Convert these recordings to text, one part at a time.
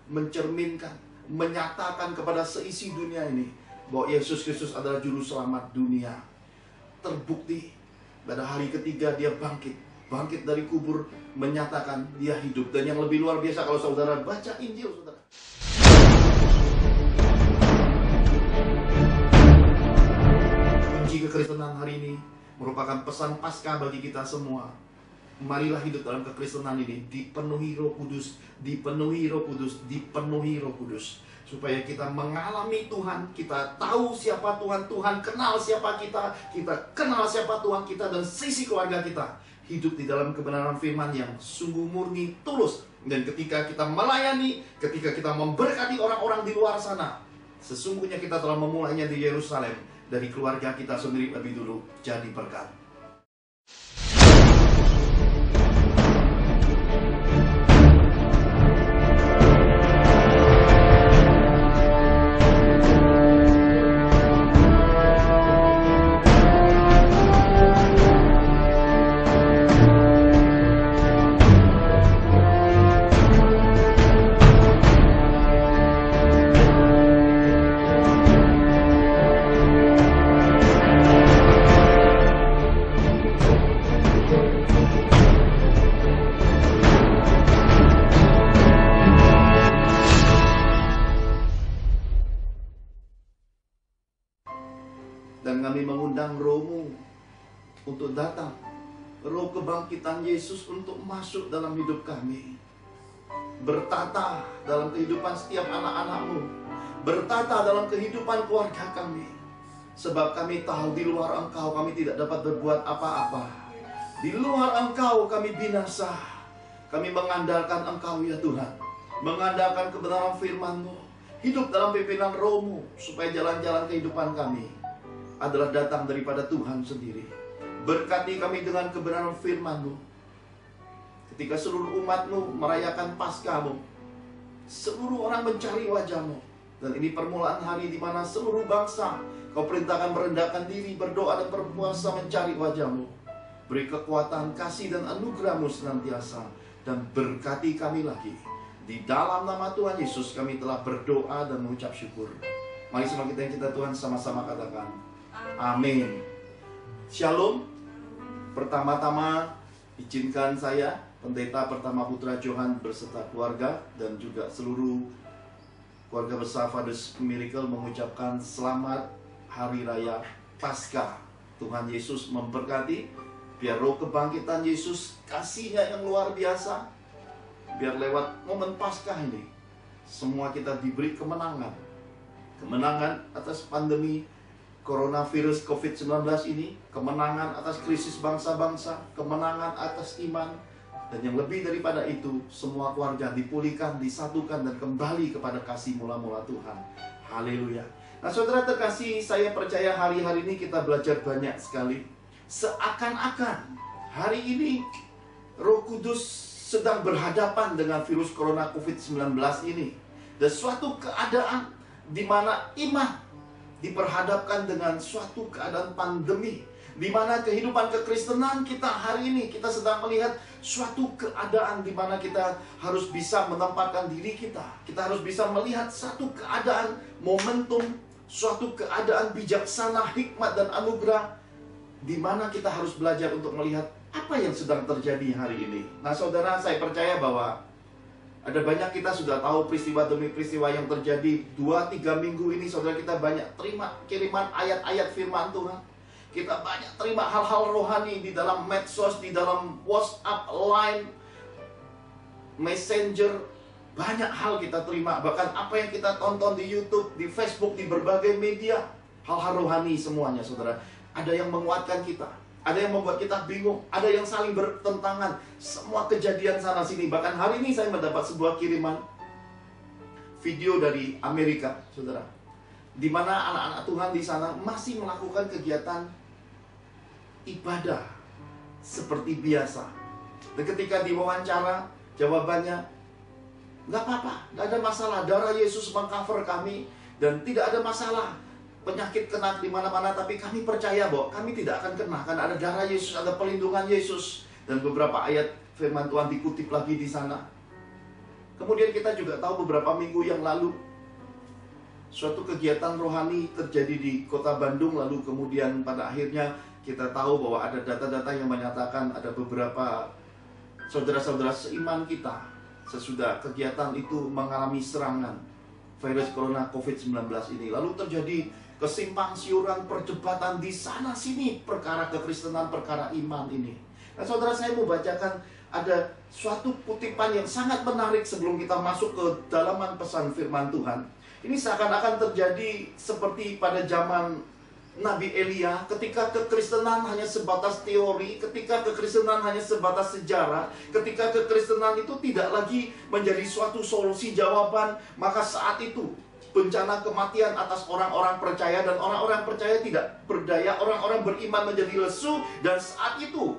mencerminkan, menyatakan kepada seisi dunia ini bahwa Yesus Kristus adalah juru selamat dunia. Terbukti pada hari ketiga dia bangkit dari kubur, menyatakan dia hidup. Dan yang lebih luar biasa kalau saudara baca Injil, saudara, kunci kekristenan hari ini merupakan pesan Paskah bagi kita semua. Marilah hidup dalam kekristenan ini dipenuhi Roh Kudus, dipenuhi Roh Kudus, dipenuhi Roh Kudus, supaya kita mengalami Tuhan, kita tahu siapa Tuhan, Tuhan kenal siapa kita kenal siapa Tuhan kita dan sisi keluarga kita. Hidup di dalam kebenaran firman yang sungguh murni, tulus. Dan ketika kita melayani, ketika kita memberkati orang-orang di luar sana, sesungguhnya kita telah memulainya di Yerusalem. Dari keluarga kita sendiri lebih dulu jadi berkat. Dan kami mengundang Roh-Mu untuk datang, Roh kebangkitan Yesus untuk masuk dalam hidup kami, bertata dalam kehidupan setiap anak-anak-Mu, bertata dalam kehidupan keluarga kami. Sebab kami tahu di luar Engkau kami tidak dapat berbuat apa-apa. Di luar Engkau kami binasa. Kami mengandalkan Engkau ya Tuhan, mengandalkan kebenaran firman-Mu, hidup dalam pimpinan Roh-Mu, supaya jalan-jalan kehidupan kami adalah datang daripada Tuhan sendiri. Berkati kami dengan kebenaran firman-Mu. Ketika seluruh umat-Mu merayakan Paskah-Mu, seluruh orang mencari wajah-Mu. Dan ini permulaan hari di mana seluruh bangsa Kau perintahkan merendahkan diri, berdoa dan berpuasa mencari wajah-Mu. Beri kekuatan, kasih dan anugerah-Mu senantiasa. Dan berkati kami lagi. Di dalam nama Tuhan Yesus kami telah berdoa dan mengucap syukur. Mari semua kita yang cinta Tuhan sama-sama katakan amin. Shalom. Pertama-tama izinkan saya, Pendeta Pertama Putra Johan berserta keluarga dan juga seluruh keluarga besar Fathers Miracle mengucapkan selamat Hari Raya Paskah. Tuhan Yesus memberkati. Biar roh kebangkitan Yesus, kasih-Nya yang luar biasa, biar lewat momen Paskah ini semua kita diberi kemenangan. Kemenangan atas pandemi coronavirus COVID-19 ini, kemenangan atas krisis bangsa-bangsa, kemenangan atas iman, dan yang lebih daripada itu, semua keluarga dipulihkan, disatukan, dan kembali kepada kasih mula-mula Tuhan. Haleluya. Nah saudara terkasih, saya percaya hari-hari ini kita belajar banyak sekali. Seakan-akan hari ini Roh Kudus sedang berhadapan dengan virus corona COVID-19 ini. Dan suatu keadaan di mana iman diperhadapkan dengan suatu keadaan pandemi, di mana kehidupan kekristenan kita hari ini, kita sedang melihat suatu keadaan di mana kita harus bisa menempatkan diri kita. Kita harus bisa melihat satu keadaan momentum, suatu keadaan bijaksana, hikmat dan anugerah, di mana kita harus belajar untuk melihat apa yang sedang terjadi hari ini. Nah saudara, saya percaya bahwa ada banyak kita sudah tahu peristiwa demi peristiwa yang terjadi 2-3 minggu ini. Saudara, kita banyak terima kiriman ayat-ayat firman Tuhan. Kita banyak terima hal-hal rohani di dalam medsos, di dalam WhatsApp, Line, Messenger. Banyak hal kita terima. Bahkan apa yang kita tonton di YouTube, di Facebook, di berbagai media, hal-hal rohani semuanya saudara. Ada yang menguatkan kita, ada yang membuat kita bingung, ada yang saling bertentangan. Semua kejadian sana sini. Bahkan hari ini saya mendapat sebuah kiriman video dari Amerika, saudara, di mana anak-anak Tuhan di sana masih melakukan kegiatan ibadah seperti biasa. Dan ketika diwawancara, jawabannya, nggak apa-apa, nggak ada masalah. Darah Yesus mengcover kami dan tidak ada masalah. Penyakit kena di mana-mana, tapi kami percaya bahwa kami tidak akan kena karena ada darah Yesus, ada pelindungan Yesus. Dan beberapa ayat firman Tuhan dikutip lagi di sana. Kemudian kita juga tahu beberapa minggu yang lalu suatu kegiatan rohani terjadi di kota Bandung. Lalu kemudian pada akhirnya kita tahu bahwa ada data-data yang menyatakan ada beberapa saudara-saudara seiman kita sesudah kegiatan itu mengalami serangan virus corona COVID-19 ini. Lalu terjadi kesimpang siuran, perdebatan di sana sini perkara kekristenan, perkara iman ini. Nah saudara, saya mau bacakan ada suatu kutipan yang sangat menarik sebelum kita masuk ke dalaman pesan firman Tuhan. Ini seakan-akan terjadi seperti pada zaman Nabi Elia, ketika kekristenan hanya sebatas teori, ketika kekristenan hanya sebatas sejarah, ketika kekristenan itu tidak lagi menjadi suatu solusi jawaban, maka saat itu bencana kematian atas orang-orang percaya, dan orang-orang percaya tidak berdaya, orang-orang beriman menjadi lesu, dan saat itu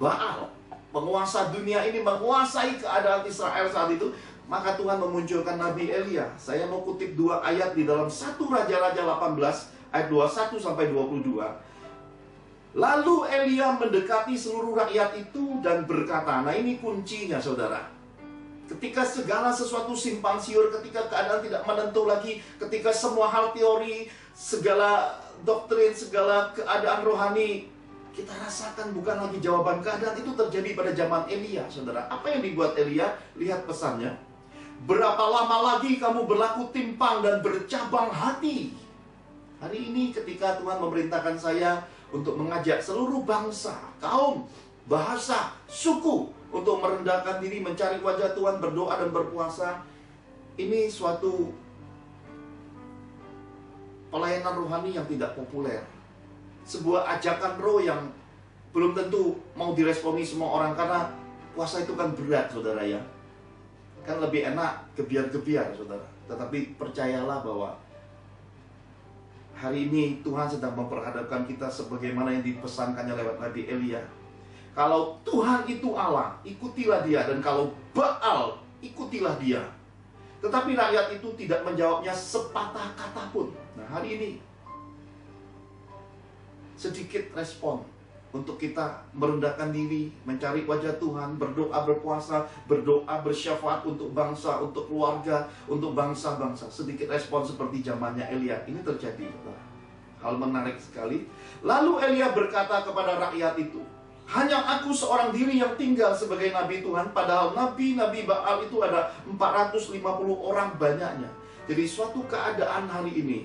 Baal, penguasa dunia ini, menguasai keadaan Israel saat itu. Maka Tuhan memunculkan Nabi Elia. Saya mau kutip 2 ayat di dalam 1 Raja-Raja 18 ayat 21 sampai 22. Lalu Elia mendekati seluruh rakyat itu dan berkata, nah ini kuncinya saudara. Ketika segala sesuatu simpang siur, ketika keadaan tidak menentu lagi, ketika semua hal teori, segala doktrin, segala keadaan rohani kita rasakan bukan lagi jawaban, keadaan itu terjadi pada zaman Elia, saudara. Apa yang dibuat Elia? Lihat pesannya. Berapa lama lagi kamu berlaku timpang dan bercabang hati? Hari ini ketika Tuhan memerintahkan saya untuk mengajak seluruh bangsa, kaum, bahasa, suku untuk merendahkan diri, mencari wajah Tuhan, berdoa dan berpuasa. Ini suatu pelayanan rohani yang tidak populer. Sebuah ajakan roh yang belum tentu mau diresponi semua orang, karena puasa itu kan berat saudara ya. Kan lebih enak gebiar-gebiar saudara. Tetapi percayalah bahwa hari ini Tuhan sedang memperhadapkan kita sebagaimana yang dipesankannya lewat Nabi Elia. Kalau Tuhan itu Allah, ikutilah dia. Dan kalau Baal, ikutilah dia. Tetapi rakyat itu tidak menjawabnya sepatah kata pun. Nah hari ini sedikit respon untuk kita merendahkan diri, mencari wajah Tuhan, berdoa, berpuasa, berdoa, bersyafaat untuk bangsa, untuk keluarga, untuk bangsa-bangsa. Sedikit respon seperti zamannya Elia. Ini terjadi. Hal menarik sekali. Lalu Elia berkata kepada rakyat itu, hanya aku seorang diri yang tinggal sebagai nabi Tuhan, padahal nabi-nabi Baal itu ada 450 orang banyaknya. Jadi suatu keadaan hari ini,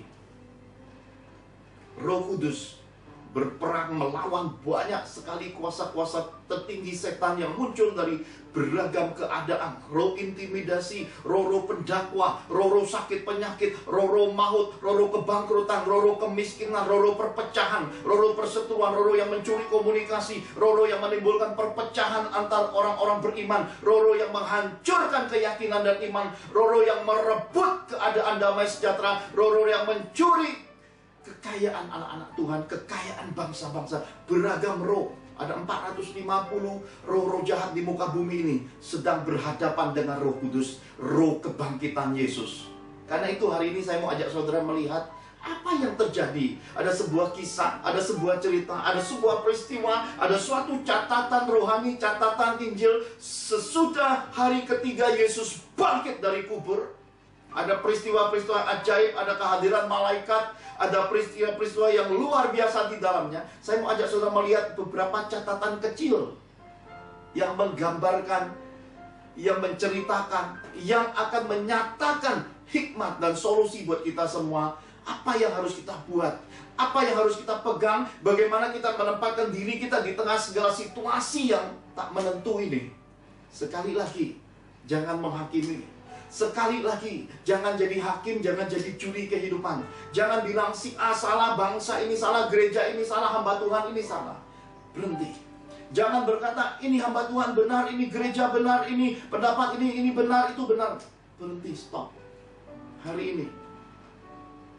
Roh Kudus berperang melawan banyak sekali kuasa-kuasa tertinggi setan yang muncul dari beragam keadaan. Roh intimidasi, roh pendakwa, roh sakit penyakit, roh maut, roh kebangkrutan, roh kemiskinan, roh perpecahan, roh perseteruan, roh yang mencuri komunikasi, roh yang menimbulkan perpecahan antar orang-orang beriman, roh yang menghancurkan keyakinan dan iman, roh yang merebut keadaan damai sejahtera, roh yang mencuri kekayaan anak-anak Tuhan, kekayaan bangsa-bangsa. Beragam roh. Ada 450 roh-roh jahat di muka bumi ini sedang berhadapan dengan Roh Kudus, roh kebangkitan Yesus. Karena itu hari ini saya mau ajak saudara melihat apa yang terjadi. Ada sebuah kisah, ada sebuah cerita, ada sebuah peristiwa, ada suatu catatan rohani, catatan Injil. Sesudah hari ketiga Yesus bangkit dari kubur, ada peristiwa-peristiwa ajaib, ada kehadiran malaikat, ada peristiwa-peristiwa yang luar biasa di dalamnya. Saya mau ajak saudara melihat beberapa catatan kecil yang menggambarkan, yang menceritakan, yang akan menyatakan hikmat dan solusi buat kita semua. Apa yang harus kita buat, apa yang harus kita pegang, bagaimana kita menempatkan diri kita di tengah segala situasi yang tak menentu ini. Sekali lagi, jangan menghakimi. Sekali lagi, jangan jadi hakim, jangan jadi juri kehidupan. Jangan bilang si A salah, bangsa ini salah, gereja ini salah, hamba Tuhan ini salah. Berhenti. Jangan berkata, ini hamba Tuhan benar, ini gereja benar, ini pendapat ini benar, itu benar. Berhenti, stop. Hari ini,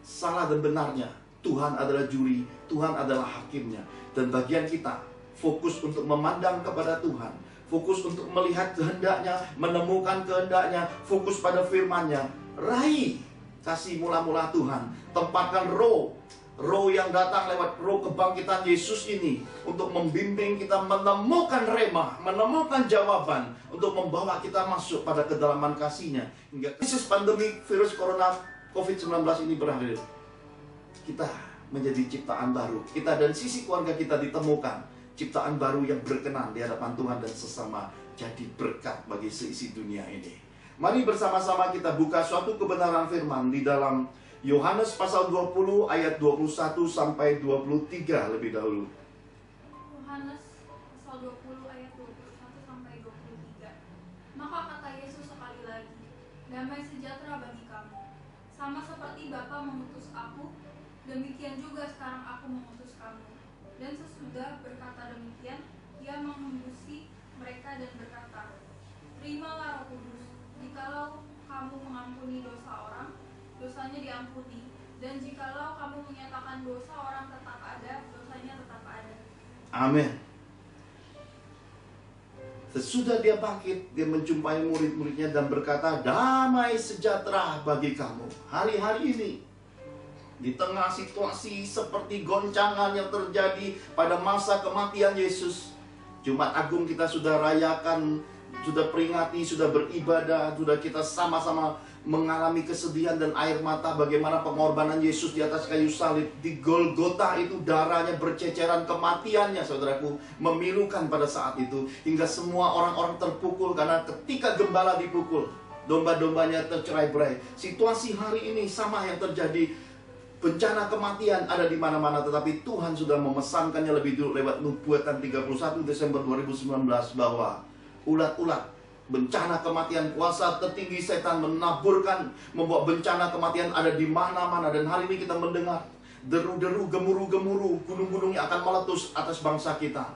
salah dan benarnya, Tuhan adalah juri, Tuhan adalah hakimnya. Dan bagian kita, fokus untuk memandang kepada Tuhan, fokus untuk melihat kehendaknya, menemukan kehendaknya, fokus pada firman-Nya. Raih kasih mula-mula Tuhan. Tempatkan roh Roh yang datang lewat roh kebangkitan Yesus ini untuk membimbing kita menemukan rema, menemukan jawaban, untuk membawa kita masuk pada kedalaman kasih-Nya. Hingga krisis pandemi virus corona COVID-19 ini berakhir, kita menjadi ciptaan baru. Kita dan sisi keluarga kita ditemukan ciptaan baru yang berkenan di hadapan Tuhan dan sesama, jadi berkat bagi seisi dunia ini. Mari bersama-sama kita buka suatu kebenaran firman di dalam Yohanes pasal 20 ayat 21 sampai 23 lebih dahulu. Yohanes pasal 20 ayat 21 sampai 23. Maka kata Yesus sekali lagi, damai sejahtera bagi kamu. Sama seperti Bapa mengutus aku, demikian juga sekarang aku mengutus kamu. Dan sesudah berkata demikian, ia menghembusi mereka dan berkata, terimalah Roh Kudus. Jikalau kamu mengampuni dosa orang, dosanya diampuni, dan jikalau kamu menyatakan dosa orang tetap ada, dosanya tetap ada. Amin. Sesudah dia bangkit, dia menjumpai murid-muridnya dan berkata, damai sejahtera bagi kamu. Hari-hari ini, di tengah situasi seperti goncangan yang terjadi pada masa kematian Yesus, Jumat Agung kita sudah rayakan, sudah peringati, sudah beribadah, sudah kita sama-sama mengalami kesedihan dan air mata bagaimana pengorbanan Yesus di atas kayu salib. Di Golgota itu darahnya berceceran, kematiannya saudaraku memilukan pada saat itu, hingga semua orang-orang terpukul karena ketika gembala dipukul, domba-dombanya tercerai-berai. Situasi hari ini sama yang terjadi. Bencana kematian ada di mana-mana, tetapi Tuhan sudah memesankannya lebih dulu lewat nubuatan 31 Desember 2019 bahwa ulat-ulat, bencana kematian, kuasa tertinggi setan menaburkan, membawa bencana kematian ada di mana-mana. Dan hari ini kita mendengar deru-deru, gemuruh-gemuruh, gunung-gunung yang akan meletus atas bangsa kita.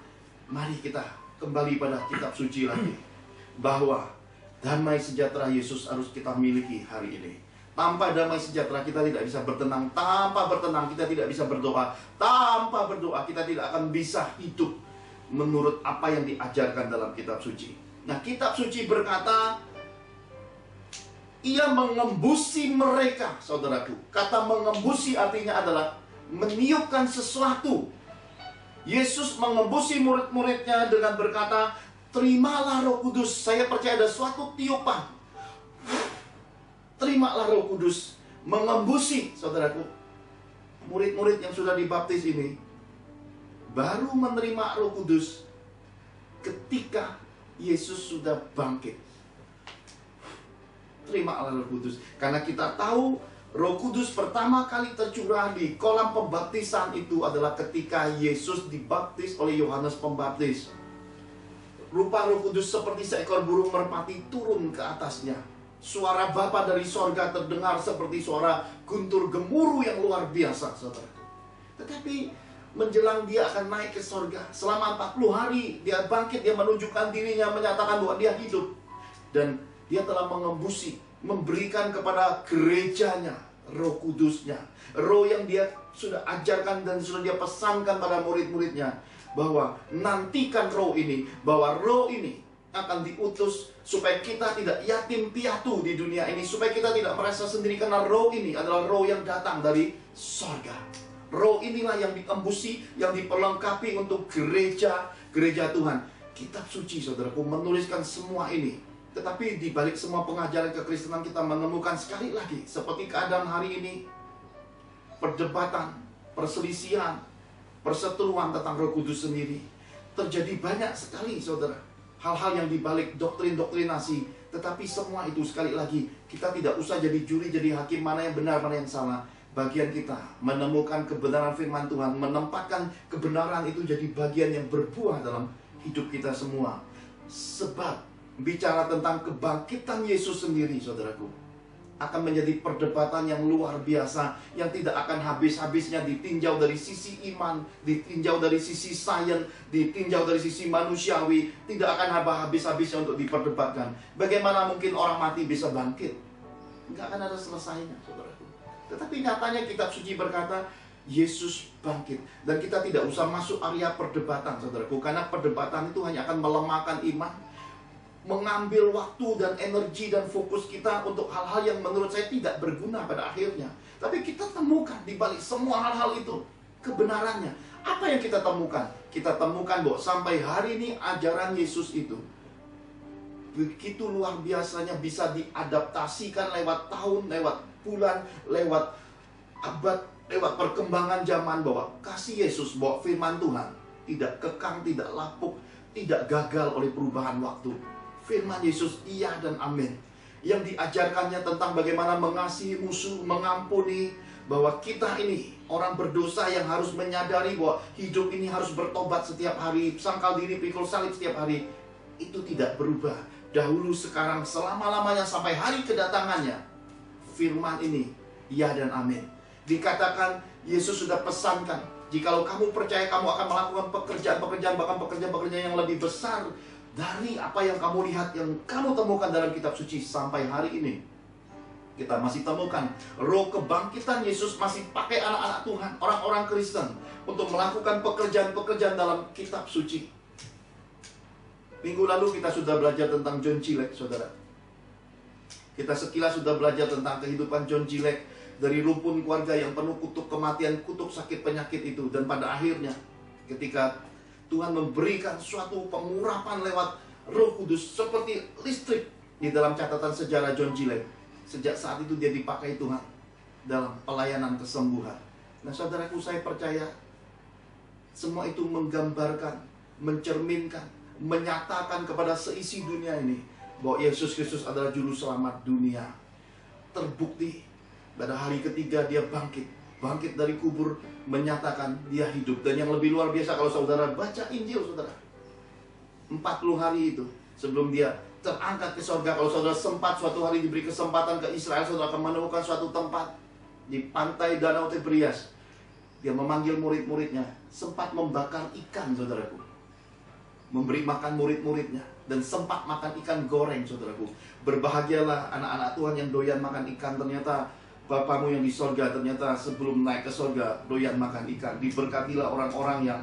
Mari kita kembali pada kitab suci lagi, bahwa damai sejahtera Yesus harus kita miliki hari ini. Tanpa damai sejahtera kita tidak bisa bertenang. Tanpa bertenang kita tidak bisa berdoa. Tanpa berdoa kita tidak akan bisa hidup menurut apa yang diajarkan dalam kitab suci. Nah, kitab suci berkata, ia mengembusi mereka, saudaraku. Kata mengembusi artinya adalah meniupkan sesuatu. Yesus mengembusi murid-muridnya dengan berkata, terimalah Roh Kudus. Saya percaya ada suatu tiupan. Terimalah Roh Kudus, mengembusi, saudaraku. Murid-murid yang sudah dibaptis ini baru menerima Roh Kudus ketika Yesus sudah bangkit. Terimalah Roh Kudus, karena kita tahu Roh Kudus pertama kali tercurah di kolam pembaptisan itu adalah ketika Yesus dibaptis oleh Yohanes Pembaptis. Rupa Roh Kudus seperti seekor burung merpati turun ke atasnya. Suara Bapa dari sorga terdengar seperti suara guntur gemuruh yang luar biasa, saudara. Tetapi menjelang dia akan naik ke sorga, selama 40 hari dia bangkit, dia menunjukkan dirinya, menyatakan bahwa dia hidup. Dan dia telah mengembusi, memberikan kepada gerejanya Roh Kudusnya, Roh yang dia sudah ajarkan dan sudah dia pesankan pada murid-muridnya, bahwa nantikan Roh ini, bahwa Roh ini akan diutus supaya kita tidak yatim piatu di dunia ini, supaya kita tidak merasa sendiri, karena Roh ini adalah Roh yang datang dari sorga. Roh inilah yang diembusi, yang diperlengkapi untuk gereja Tuhan. Kitab suci, saudaraku, menuliskan semua ini. Tetapi di balik semua pengajaran kekristenan kita menemukan sekali lagi, seperti keadaan hari ini, perdebatan, perselisihan, perseteruan tentang Roh Kudus sendiri. Terjadi banyak sekali, saudara, hal-hal yang dibalik doktrin-doktrinasi. Tetapi semua itu sekali lagi, kita tidak usah jadi juri, jadi hakim mana yang benar, mana yang salah. Bagian kita menemukan kebenaran firman Tuhan, menempatkan kebenaran itu jadi bagian yang berbuah dalam hidup kita semua. Sebab bicara tentang kebangkitan Yesus sendiri, saudaraku, akan menjadi perdebatan yang luar biasa, yang tidak akan habis-habisnya, ditinjau dari sisi iman, ditinjau dari sisi sains, ditinjau dari sisi manusiawi. Tidak akan habis-habisnya untuk diperdebatkan. Bagaimana mungkin orang mati bisa bangkit? Nggak akan ada selesainya, saudaraku. Tetapi nyatanya kitab suci berkata Yesus bangkit. Dan kita tidak usah masuk area perdebatan, saudaraku, karena perdebatan itu hanya akan melemahkan iman, mengambil waktu dan energi dan fokus kita untuk hal-hal yang menurut saya tidak berguna pada akhirnya. Tapi kita temukan di balik semua hal-hal itu kebenarannya. Apa yang kita temukan? Kita temukan bahwa sampai hari ini ajaran Yesus itu begitu luar biasanya bisa diadaptasikan lewat tahun, lewat bulan, lewat abad, lewat perkembangan zaman, bahwa kasih Yesus, bahwa firman Tuhan tidak kekang, tidak lapuk, tidak gagal oleh perubahan waktu. Firman Yesus iya dan amin. Yang diajarkannya tentang bagaimana mengasihi musuh, mengampuni, bahwa kita ini orang berdosa yang harus menyadari bahwa hidup ini harus bertobat setiap hari, sangkal diri, pikul salib setiap hari. Itu tidak berubah. Dahulu, sekarang, selama-lamanya sampai hari kedatangannya. Firman ini iya dan amin. Dikatakan Yesus sudah pesankan, jikalau kamu percaya, kamu akan melakukan pekerjaan-pekerjaan, bahkan pekerjaan-pekerjaan yang lebih besar dari apa yang kamu lihat, yang kamu temukan dalam kitab suci. Sampai hari ini kita masih temukan roh kebangkitan Yesus masih pakai anak-anak Tuhan, orang-orang Kristen, untuk melakukan pekerjaan-pekerjaan dalam kitab suci. Minggu lalu kita sudah belajar tentang John Gillette, saudara. Kita sekilas sudah belajar tentang kehidupan John Gillette, dari rumpun keluarga yang penuh kutuk kematian, kutuk sakit penyakit itu. Dan pada akhirnya, ketika Tuhan memberikan suatu pengurapan lewat Roh Kudus seperti listrik di dalam catatan sejarah John Gillette, sejak saat itu dia dipakai Tuhan dalam pelayanan kesembuhan. Nah, saudaraku, saya percaya semua itu menggambarkan, mencerminkan, menyatakan kepada seisi dunia ini bahwa Yesus Kristus adalah juru selamat dunia. Terbukti pada hari ketiga dia bangkit dari kubur, menyatakan dia hidup. Dan yang lebih luar biasa, kalau saudara baca Injil, saudara, 40 hari itu sebelum dia terangkat ke surga, kalau saudara sempat suatu hari diberi kesempatan ke Israel, saudara akan menemukan suatu tempat di pantai Danau Tiberias. Dia memanggil murid-muridnya, sempat membakar ikan, saudaraku, memberi makan murid-muridnya, dan sempat makan ikan goreng, saudaraku. Berbahagialah anak-anak Tuhan yang doyan makan ikan. Ternyata Bapamu yang di sorga, ternyata sebelum naik ke sorga, doyan makan ikan. Diberkatilah orang-orang yang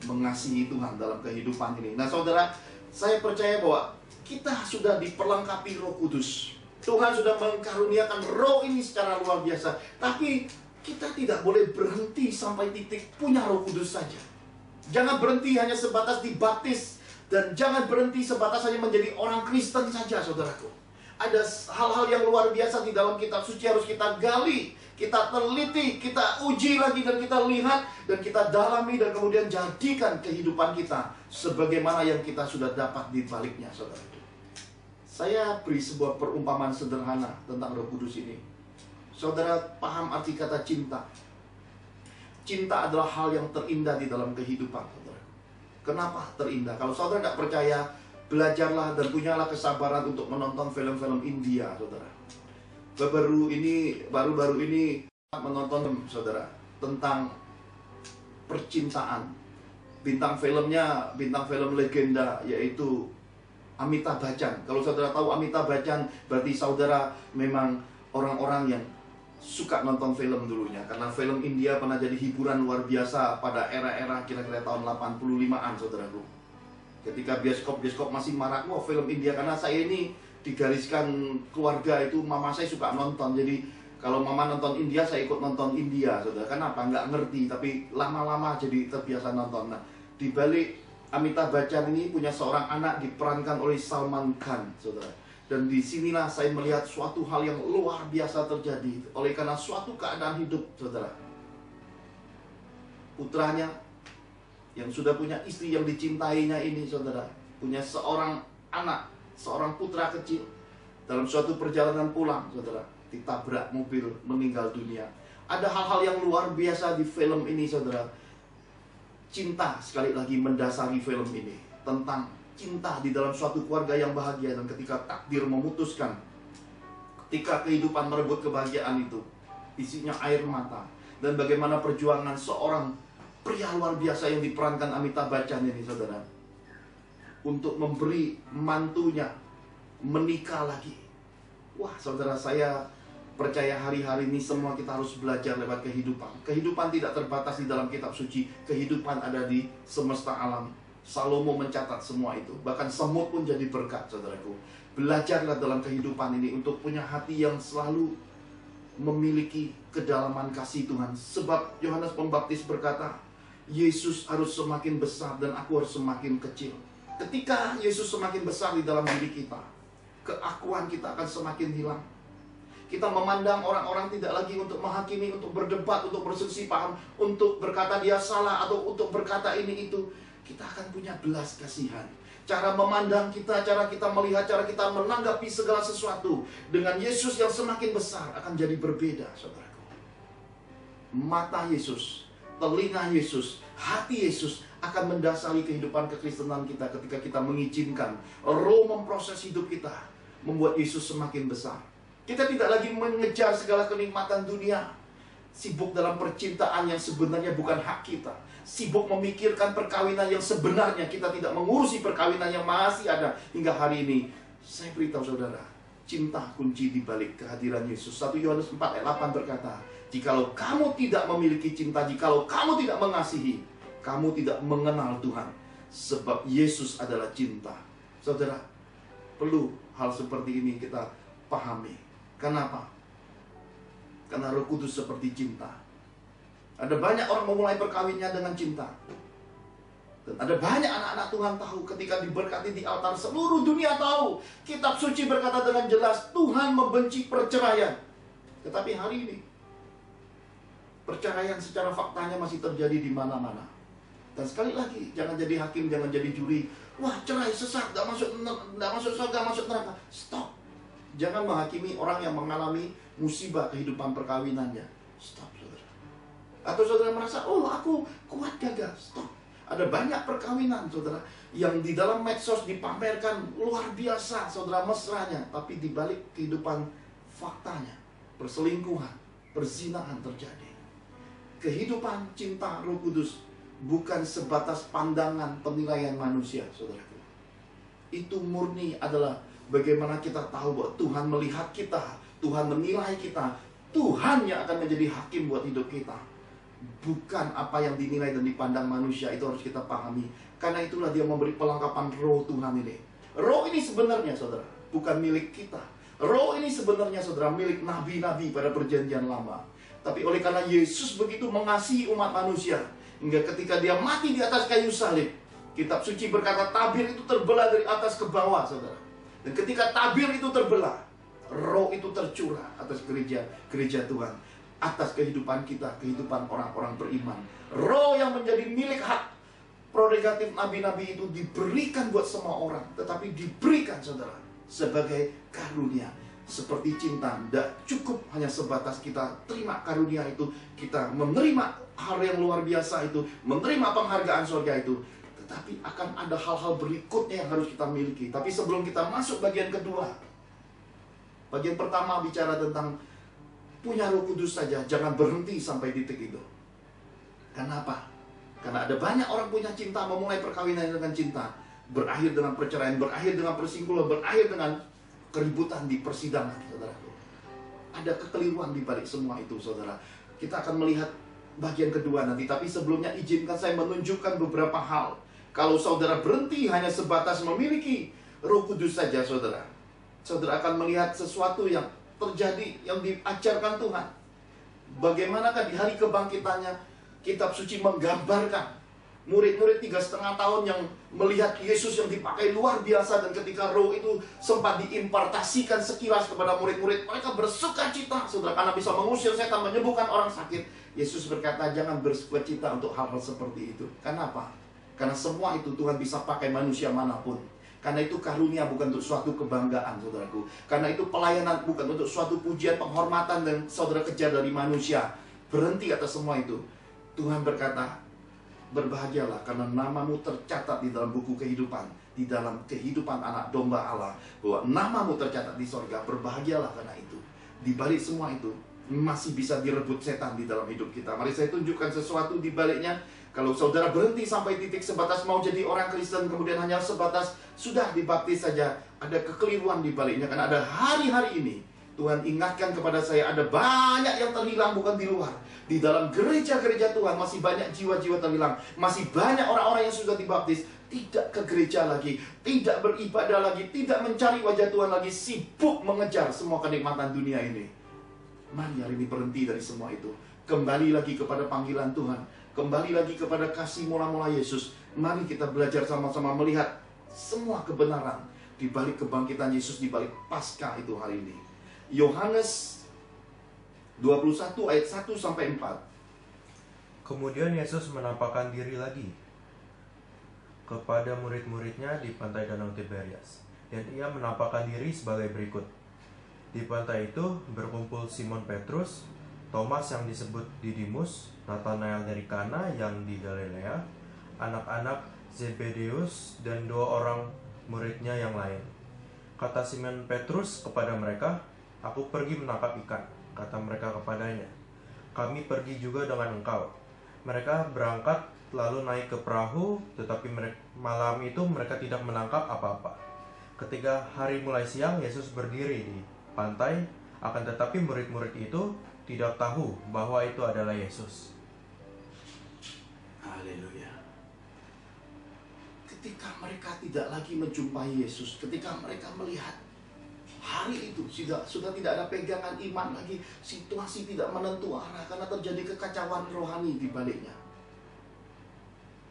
mengasihi Tuhan dalam kehidupan ini. Nah, saudara, saya percaya bahwa kita sudah diperlengkapi Roh Kudus. Tuhan sudah mengkaruniakan roh ini secara luar biasa. Tapi kita tidak boleh berhenti sampai titik punya Roh Kudus saja. Jangan berhenti hanya sebatas dibaptis, dan jangan berhenti sebatas hanya menjadi orang Kristen saja, saudaraku. Ada hal-hal yang luar biasa di dalam kitab suci harus kita gali, kita teliti, kita uji lagi, dan kita lihat, dan kita dalami, dan kemudian jadikan kehidupan kita sebagaimana yang kita sudah dapat di baliknya, saudaraku. Saya beri sebuah perumpamaan sederhana tentang Roh Kudus ini. Saudara paham arti kata cinta? Cinta adalah hal yang terindah di dalam kehidupan, saudara. Kenapa terindah? Kalau saudara tidak percaya, belajarlah dan punyalah kesabaran untuk menonton film-film India, saudara. Baru-baru ini menonton, saudara, tentang percintaan. Bintang film legenda, yaitu Amitabh Bachchan. Kalau saudara tahu Amitabh Bachchan, berarti saudara memang orang-orang yang suka nonton film dulunya. Karena film India pernah jadi hiburan luar biasa pada era-era kira-kira tahun 85-an, saudaraku. Ketika bioskop masih marak, wah, film India. Karena saya ini digariskan keluarga itu, mama saya suka nonton. Jadi kalau mama nonton India, saya ikut nonton India, saudara. Kenapa? Nggak ngerti, tapi lama-lama jadi terbiasa nonton. Nah, di balik Amitabh Bachchan ini punya seorang anak diperankan oleh Salman Khan, saudara. Dan disinilah saya melihat suatu hal yang luar biasa terjadi oleh karena suatu keadaan hidup, saudara. Putranya yang sudah punya istri yang dicintainya ini, saudara, punya seorang anak, seorang putra kecil, dalam suatu perjalanan pulang, saudara, ditabrak mobil, meninggal dunia. Ada hal-hal yang luar biasa di film ini, saudara. Cinta sekali lagi mendasari film ini, tentang cinta di dalam suatu keluarga yang bahagia. Dan ketika takdir memutuskan, ketika kehidupan merebut kebahagiaan itu, isinya air mata. Dan bagaimana perjuangan seorang pria luar biasa yang diperankan Amitabh Bachchan ini, saudara, untuk memberi mantunya menikah lagi. Wah, saudara, saya percaya hari-hari ini semua kita harus belajar lewat kehidupan. Kehidupan tidak terbatas di dalam kitab suci. Kehidupan ada di semesta alam. Salomo mencatat semua itu. Bahkan semut pun jadi berkat, saudaraku. Belajarlah dalam kehidupan ini untuk punya hati yang selalu memiliki kedalaman kasih Tuhan. Sebab Yohanes Pembaptis berkata, Yesus harus semakin besar dan aku harus semakin kecil. Ketika Yesus semakin besar di dalam diri kita, keakuan kita akan semakin hilang. Kita memandang orang-orang tidak lagi untuk menghakimi, untuk berdebat, untuk berselisih paham, untuk berkata dia salah, atau untuk berkata ini itu. Kita akan punya belas kasihan. Cara memandang kita, cara kita melihat, cara kita menanggapi segala sesuatu dengan Yesus yang semakin besar akan jadi berbeda, saudaraku. Mata Yesus, telinga Yesus, hati Yesus akan mendasari kehidupan kekristenan kita ketika kita mengizinkan Roh memproses hidup kita, membuat Yesus semakin besar. Kita tidak lagi mengejar segala kenikmatan dunia, sibuk dalam percintaan yang sebenarnya bukan hak kita, sibuk memikirkan perkawinan yang sebenarnya kita tidak mengurusi perkawinan yang masih ada hingga hari ini. Saya beritahu saudara, cinta kunci di balik kehadiran Yesus. 1 Yohanes 4 ayat 8 berkata, jikalau kamu tidak memiliki cinta, jikalau kamu tidak mengasihi, kamu tidak mengenal Tuhan. Sebab Yesus adalah cinta. Saudara, perlu hal seperti ini kita pahami. Kenapa? Karena Roh Kudus seperti cinta. Ada banyak orang memulai perkawinannya dengan cinta. Dan ada banyak anak-anak Tuhan tahu ketika diberkati di altar, seluruh dunia tahu. Kitab suci berkata dengan jelas, Tuhan membenci perceraian. Tetapi hari ini, perceraian secara faktanya masih terjadi di mana-mana. Dan sekali lagi, jangan jadi hakim, jangan jadi juri. Wah, cerai, sesat, gak masuk surga, masuk neraka. Stop. Jangan menghakimi orang yang mengalami musibah kehidupan perkawinannya. Stop, saudara. Atau saudara merasa, oh aku kuat gagah. Stop. Ada banyak perkawinan, saudara, yang di dalam medsos dipamerkan luar biasa, saudara, mesranya. Tapi di balik kehidupan faktanya, perselingkuhan, perzinahan terjadi. Kehidupan cinta Roh Kudus bukan sebatas pandangan penilaian manusia, saudaraku. Itu murni adalah bagaimana kita tahu bahwa Tuhan melihat kita, Tuhan menilai kita, Tuhan yang akan menjadi hakim buat hidup kita. Bukan apa yang dinilai dan dipandang manusia, itu harus kita pahami. Karena itulah dia memberi pelengkapan Roh Tuhan ini. Roh ini sebenarnya, saudara, bukan milik kita. Roh ini sebenarnya, saudara, milik nabi-nabi pada perjanjian lama. Tapi oleh karena Yesus begitu mengasihi umat manusia, hingga ketika dia mati di atas kayu salib, kitab suci berkata tabir itu terbelah dari atas ke bawah, saudara. Dan ketika tabir itu terbelah, Roh itu tercurah atas gereja Tuhan, atas kehidupan kita, kehidupan orang-orang beriman. Roh yang menjadi milik hak prerogatif nabi-nabi itu diberikan buat semua orang, tetapi diberikan, saudara, sebagai karunia. Seperti cinta, tidak cukup hanya sebatas kita terima karunia itu, kita menerima hal yang luar biasa itu, menerima penghargaan surga itu, tetapi akan ada hal-hal berikutnya yang harus kita miliki. Tapi sebelum kita masuk bagian kedua, bagian pertama bicara tentang punya Roh Kudus saja, jangan berhenti sampai titik itu. Kenapa? Karena ada banyak orang punya cinta, memulai perkawinan dengan cinta, berakhir dengan perceraian, berakhir dengan persingkuhan, berakhir dengan keributan di persidangan, saudara. Ada kekeliruan di balik semua itu, saudara. Kita akan melihat bagian kedua nanti, tapi sebelumnya izinkan saya menunjukkan beberapa hal. Kalau saudara berhenti hanya sebatas memiliki Roh Kudus saja, saudara, saudara akan melihat sesuatu yang terjadi, yang diajarkan Tuhan. Bagaimanakah di hari kebangkitannya kitab suci menggambarkan murid-murid 3,5 tahun yang melihat Yesus yang dipakai luar biasa, dan ketika Roh itu sempat diimpartasikan sekilas kepada murid-murid, mereka bersuka cita, saudara, karena bisa mengusir setan, menyembuhkan orang sakit. Yesus berkata, jangan bersuka cita untuk hal-hal seperti itu. Kenapa? Karena semua itu Tuhan bisa pakai manusia manapun. Karena itu karunia bukan untuk suatu kebanggaan, saudaraku. Karena itu pelayanan bukan untuk suatu pujian, penghormatan, dan saudara kejar dari manusia. Berhenti atas semua itu. Tuhan berkata, berbahagialah karena namamu tercatat di dalam buku kehidupan, di dalam kehidupan anak domba Allah, bahwa namamu tercatat di sorga. Berbahagialah karena itu. Di balik semua itu masih bisa direbut setan di dalam hidup kita. Mari saya tunjukkan sesuatu di baliknya. Kalau saudara berhenti sampai titik sebatas mau jadi orang Kristen, kemudian hanya sebatas sudah dibaptis saja, ada kekeliruan di baliknya. Karena ada hari-hari ini Tuhan ingatkan kepada saya, ada banyak yang terhilang bukan di luar. Di dalam gereja-gereja Tuhan masih banyak jiwa-jiwa terhilang. Masih banyak orang-orang yang sudah dibaptis tidak ke gereja lagi, tidak beribadah lagi, tidak mencari wajah Tuhan lagi, sibuk mengejar semua kenikmatan dunia ini. Mari hari ini berhenti dari semua itu. Kembali lagi kepada panggilan Tuhan. Kembali lagi kepada kasih mula-mula Yesus. Mari kita belajar sama-sama melihat semua kebenaran di balik kebangkitan Yesus, di balik Paskah itu hari ini. Yohanes 21 ayat 1 sampai 4. Kemudian Yesus menampakkan diri lagi kepada murid-muridnya di pantai Danau Tiberias, dan ia menampakkan diri sebagai berikut. Di pantai itu berkumpul Simon Petrus, Thomas yang disebut Didimus, Nathanael dari Kana yang di Galilea, anak-anak Zebedeus, dan 2 orang muridnya yang lain. Kata Simon Petrus kepada mereka, "Aku pergi menangkap ikan." Kata mereka kepadanya, "Kami pergi juga dengan engkau." Mereka berangkat lalu naik ke perahu, tetapi malam itu mereka tidak menangkap apa-apa. Ketika hari mulai siang, Yesus berdiri di pantai, akan tetapi murid-murid itu tidak tahu bahwa itu adalah Yesus. Haleluya. Ketika mereka tidak lagi menjumpai Yesus, ketika mereka melihat hari itu sudah tidak ada pegangan iman lagi, situasi tidak menentu arah karena terjadi kekacauan rohani di baliknya.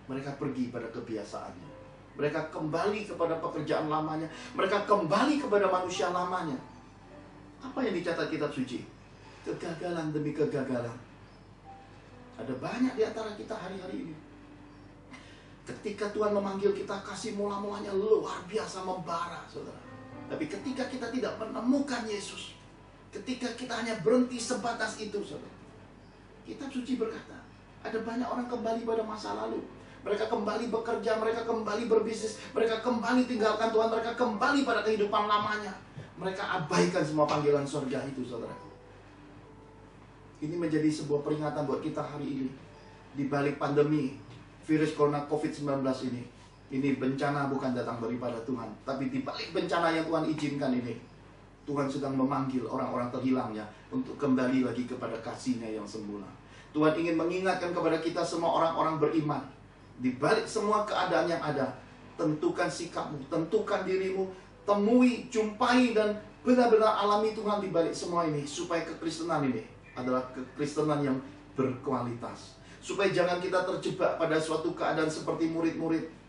Mereka pergi pada kebiasaannya. Mereka kembali kepada pekerjaan lamanya. Mereka kembali kepada manusia lamanya. Apa yang dicatat kitab suci? Kegagalan demi kegagalan. Ada banyak di antara kita hari-hari ini. Ketika Tuhan memanggil kita, kasih mula-mulanya luar biasa membara, saudara. Tapi ketika kita tidak menemukan Yesus, ketika kita hanya berhenti sebatas itu, saudara, kitab suci berkata, ada banyak orang kembali pada masa lalu. Mereka kembali bekerja, mereka kembali berbisnis, mereka kembali tinggalkan Tuhan, mereka kembali pada kehidupan lamanya. Mereka abaikan semua panggilan surga itu, saudara. Ini menjadi sebuah peringatan buat kita hari ini. Di balik pandemi virus corona COVID-19 ini bencana bukan datang daripada Tuhan, tapi di balik bencana yang Tuhan izinkan ini, Tuhan sedang memanggil orang-orang terhilangnya untuk kembali lagi kepada kasih-Nya yang semula. Tuhan ingin mengingatkan kepada kita semua orang-orang beriman, di balik semua keadaan yang ada, tentukan sikapmu, tentukan dirimu, temui, jumpai, dan benar-benar alami Tuhan di balik semua ini, supaya kekristenan ini adalah kekristenan yang berkualitas. Supaya jangan kita terjebak pada suatu keadaan seperti murid-murid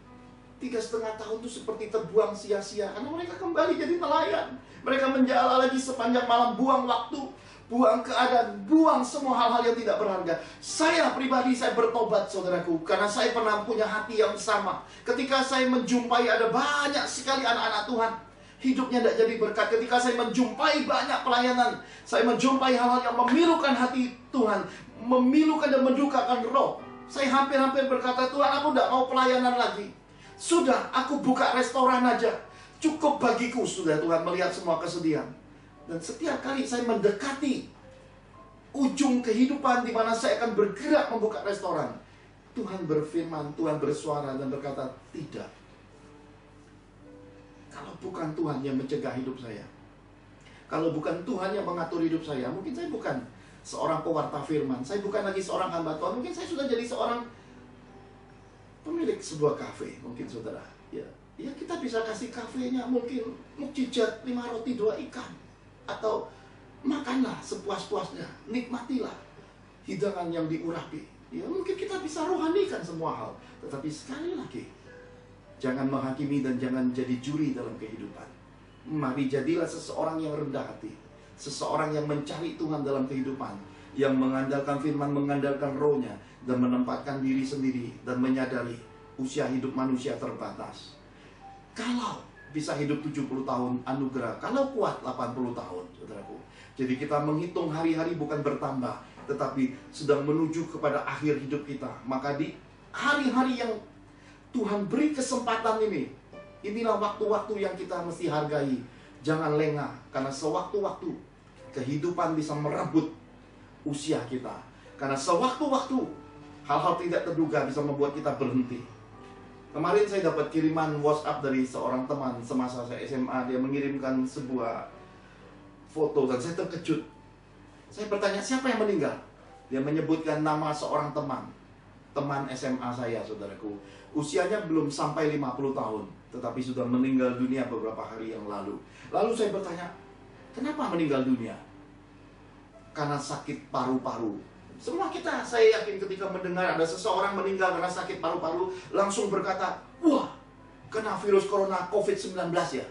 3,5 tahun itu seperti terbuang sia-sia, karena mereka kembali jadi nelayan. Mereka menjala lagi sepanjang malam, buang waktu, buang keadaan, buang semua hal-hal yang tidak berharga. Saya pribadi, saya bertobat, saudaraku, karena saya pernah punya hati yang sama. Ketika saya menjumpai ada banyak sekali anak-anak Tuhan, hidupnya tidak jadi berkat. Ketika saya menjumpai banyak pelayanan, saya menjumpai hal-hal yang memilukan hati Tuhan, memilukan dan mendukakan roh, saya hampir-hampir berkata, Tuhan, aku tidak mau pelayanan lagi. Sudah, aku buka restoran aja. Cukup bagiku, sudah, Tuhan melihat semua kesedihan. Dan setiap kali saya mendekati ujung kehidupan di mana saya akan bergerak membuka restoran, Tuhan berfirman, Tuhan bersuara dan berkata, tidak. Kalau bukan Tuhan yang mencegah hidup saya, kalau bukan Tuhan yang mengatur hidup saya, mungkin saya bukan seorang pewarta firman, saya bukan lagi seorang hamba Tuhan, mungkin saya sudah jadi seorang pemilik sebuah kafe, mungkin saudara. Ya kita bisa kasih kafenya mungkin mukjizat 5 roti 2 ikan, atau makanlah sepuas-puasnya, nikmatilah hidangan yang diurapi. Ya mungkin kita bisa rohanikan semua hal, tetapi sekali lagi, jangan menghakimi dan jangan jadi juri dalam kehidupan. Mari jadilah seseorang yang rendah hati, seseorang yang mencari Tuhan dalam kehidupan, yang mengandalkan firman, mengandalkan rohnya, dan menempatkan diri sendiri, dan menyadari usia hidup manusia terbatas. Kalau bisa hidup 70 tahun anugerah, kalau kuat 80 tahun, saudaraku. Jadi kita menghitung hari-hari bukan bertambah, tetapi sedang menuju kepada akhir hidup kita. Maka di hari-hari yang Tuhan beri kesempatan ini, inilah waktu-waktu yang kita mesti hargai. Jangan lengah, karena sewaktu-waktu kehidupan bisa merebut usia kita. Karena sewaktu-waktu hal-hal tidak terduga bisa membuat kita berhenti. Kemarin saya dapat kiriman WhatsApp dari seorang teman semasa saya SMA. Dia mengirimkan sebuah foto dan saya terkejut. Saya bertanya, siapa yang meninggal? Dia menyebutkan nama seorang teman. teman SMA saya, saudaraku. Usianya belum sampai 50 tahun, tetapi sudah meninggal dunia beberapa hari yang lalu. Lalu saya bertanya, kenapa meninggal dunia? Karena sakit paru-paru. Semua kita, saya yakin ketika mendengar ada seseorang meninggal karena sakit paru-paru, langsung berkata, wah, kena virus corona COVID-19 ya.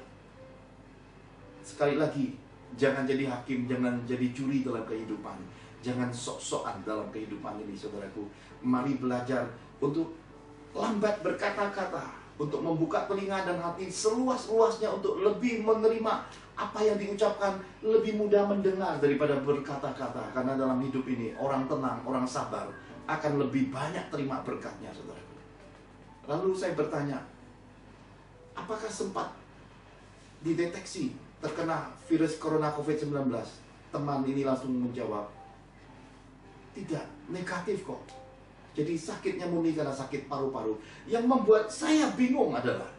Sekali lagi, jangan jadi hakim, jangan jadi juri dalam kehidupan. Jangan sok-sokan dalam kehidupan ini, saudaraku. Mari belajar untuk lambat berkata-kata, untuk membuka telinga dan hati seluas-luasnya untuk lebih menerima apa yang diucapkan, lebih mudah mendengar daripada berkata-kata. Karena dalam hidup ini, orang tenang, orang sabar akan lebih banyak terima berkatnya, saudaraku. Lalu saya bertanya, apakah sempat dideteksi terkena virus corona COVID-19? Teman ini langsung menjawab, tidak, negatif kok. Jadi sakitnya murni karena sakit paru-paru. Yang membuat saya bingung adalah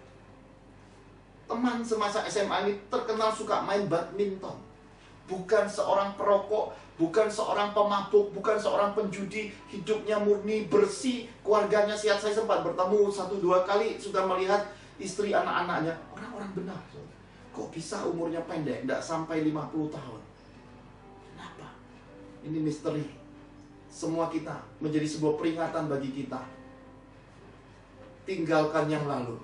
teman semasa SMA ini terkenal suka main badminton. Bukan seorang perokok, bukan seorang pemabuk, bukan seorang penjudi. Hidupnya murni, bersih, keluarganya sehat. Saya sempat bertemu 1-2 kali, sudah melihat istri anak-anaknya. Orang-orang benar. Kok bisa umurnya pendek, tidak sampai 50 tahun? Kenapa? Ini misteri. Semua kita menjadi sebuah peringatan bagi kita. Tinggalkan yang lalu.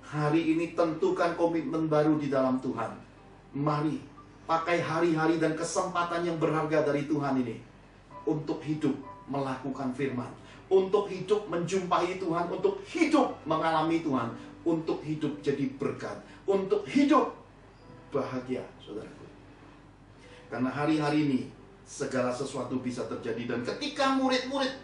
Hari ini tentukan komitmen baru di dalam Tuhan. Mari pakai hari-hari dan kesempatan yang berharga dari Tuhan ini untuk hidup melakukan firman, untuk hidup menjumpai Tuhan, untuk hidup mengalami Tuhan, untuk hidup jadi berkat, untuk hidup bahagia, saudaraku. Karena hari-hari ini segala sesuatu bisa terjadi. Dan ketika murid-murid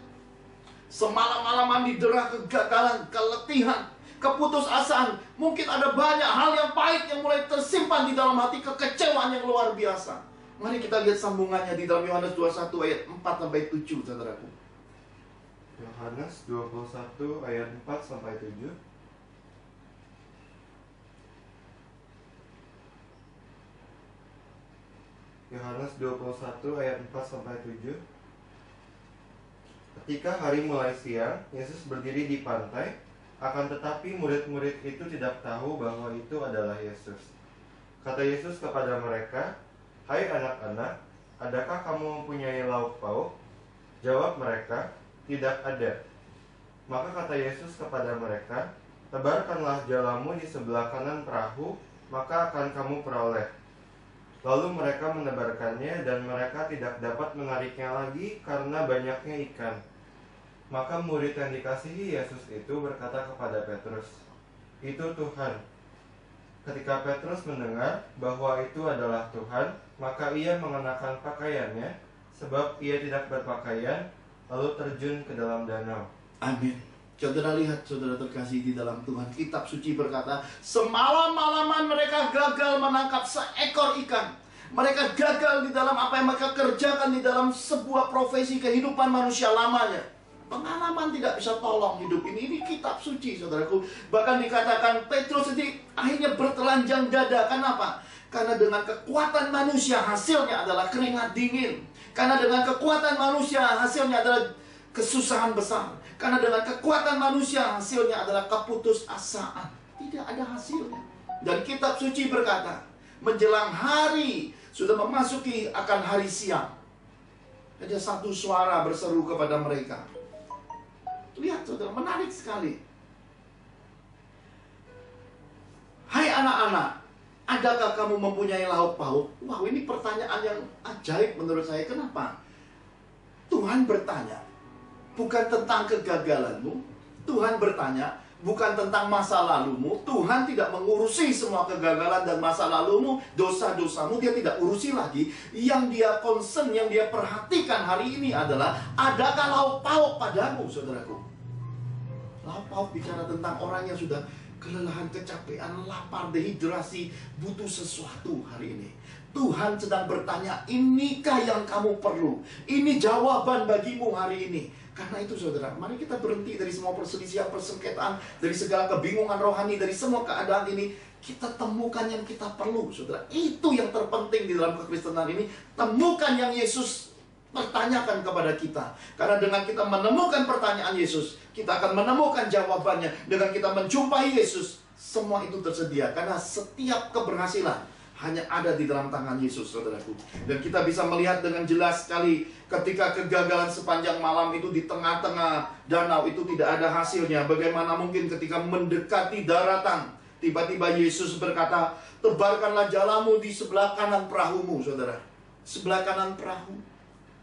semalam-malaman didera kegagalan, keletihan, keputusasaan, mungkin ada banyak hal yang pahit yang mulai tersimpan di dalam hati, kekecewaan yang luar biasa. Mari kita lihat sambungannya di dalam Yohanes 21 ayat 4-7, saudaraku. Yohanes 21 ayat 4-7. Yohanes 21 ayat 4-7. Ketika hari mulai siang, Yesus berdiri di pantai, akan tetapi murid-murid itu tidak tahu bahwa itu adalah Yesus. Kata Yesus kepada mereka, "Hai anak-anak, adakah kamu mempunyai lauk pauk?" Jawab mereka, "Tidak ada." Maka kata Yesus kepada mereka, "Tebarkanlah jalamu di sebelah kanan perahu, maka akan kamu peroleh." Lalu mereka menebarkannya dan mereka tidak dapat menariknya lagi karena banyaknya ikan. Maka murid yang dikasihi Yesus itu berkata kepada Petrus, "Itu Tuhan." Ketika Petrus mendengar bahwa itu adalah Tuhan, maka ia mengenakan pakaiannya, sebab ia tidak berpakaian, lalu terjun ke dalam danau. Amin. Saudara lihat, saudara terkasih di dalam Tuhan, kitab suci berkata, semalam-malaman mereka gagal menangkap seekor ikan. Mereka gagal di dalam apa yang mereka kerjakan di dalam sebuah profesi kehidupan manusia lamanya. Pengalaman tidak bisa tolong hidup ini. Ini kitab suci, saudaraku. Bahkan dikatakan Petrus ini akhirnya bertelanjang dada. Kenapa? Karena dengan kekuatan manusia hasilnya adalah keringat dingin. Karena dengan kekuatan manusia hasilnya adalah kesusahan besar. Karena dengan kekuatan manusia hasilnya adalah keputusasaan. Tidak ada hasilnya. Dan kitab suci berkata, menjelang hari sudah memasuki akan hari siang, ada satu suara berseru kepada mereka. Lihat, saudara, menarik sekali. "Hai anak-anak, adakah kamu mempunyai lauk pauk?" Wow, ini pertanyaan yang ajaib menurut saya. Kenapa? Tuhan bertanya bukan tentang kegagalanmu. Tuhan bertanya bukan tentang masa lalumu. Tuhan tidak mengurusi semua kegagalan dan masa lalumu, dosa-dosamu. Dia tidak urusi lagi. Yang dia concern, yang dia perhatikan hari ini adalah, adakah lauk pauk padamu, saudaraku? Lauk pauk bicara tentang orang yang sudah kelelahan, kecapean, lapar, dehidrasi, butuh sesuatu hari ini. Tuhan sedang bertanya, inikah yang kamu perlu? Ini jawaban bagimu hari ini. Karena itu, saudara, mari kita berhenti dari semua perselisihan, persengketaan, dari segala kebingungan rohani, dari semua keadaan ini. Kita temukan yang kita perlu, saudara. Itu yang terpenting di dalam kekristenan ini. Temukan yang Yesus pertanyakan kepada kita. Karena dengan kita menemukan pertanyaan Yesus, kita akan menemukan jawabannya. Dengan kita menjumpai Yesus, semua itu tersedia. Karena setiap keberhasilan hanya ada di dalam tangan Yesus, saudaraku. Dan kita bisa melihat dengan jelas sekali ketika kegagalan sepanjang malam itu di tengah-tengah danau itu tidak ada hasilnya. Bagaimana mungkin ketika mendekati daratan, tiba-tiba Yesus berkata, tebarkanlah jalamu di sebelah kanan perahumu, saudara. Sebelah kanan perahu.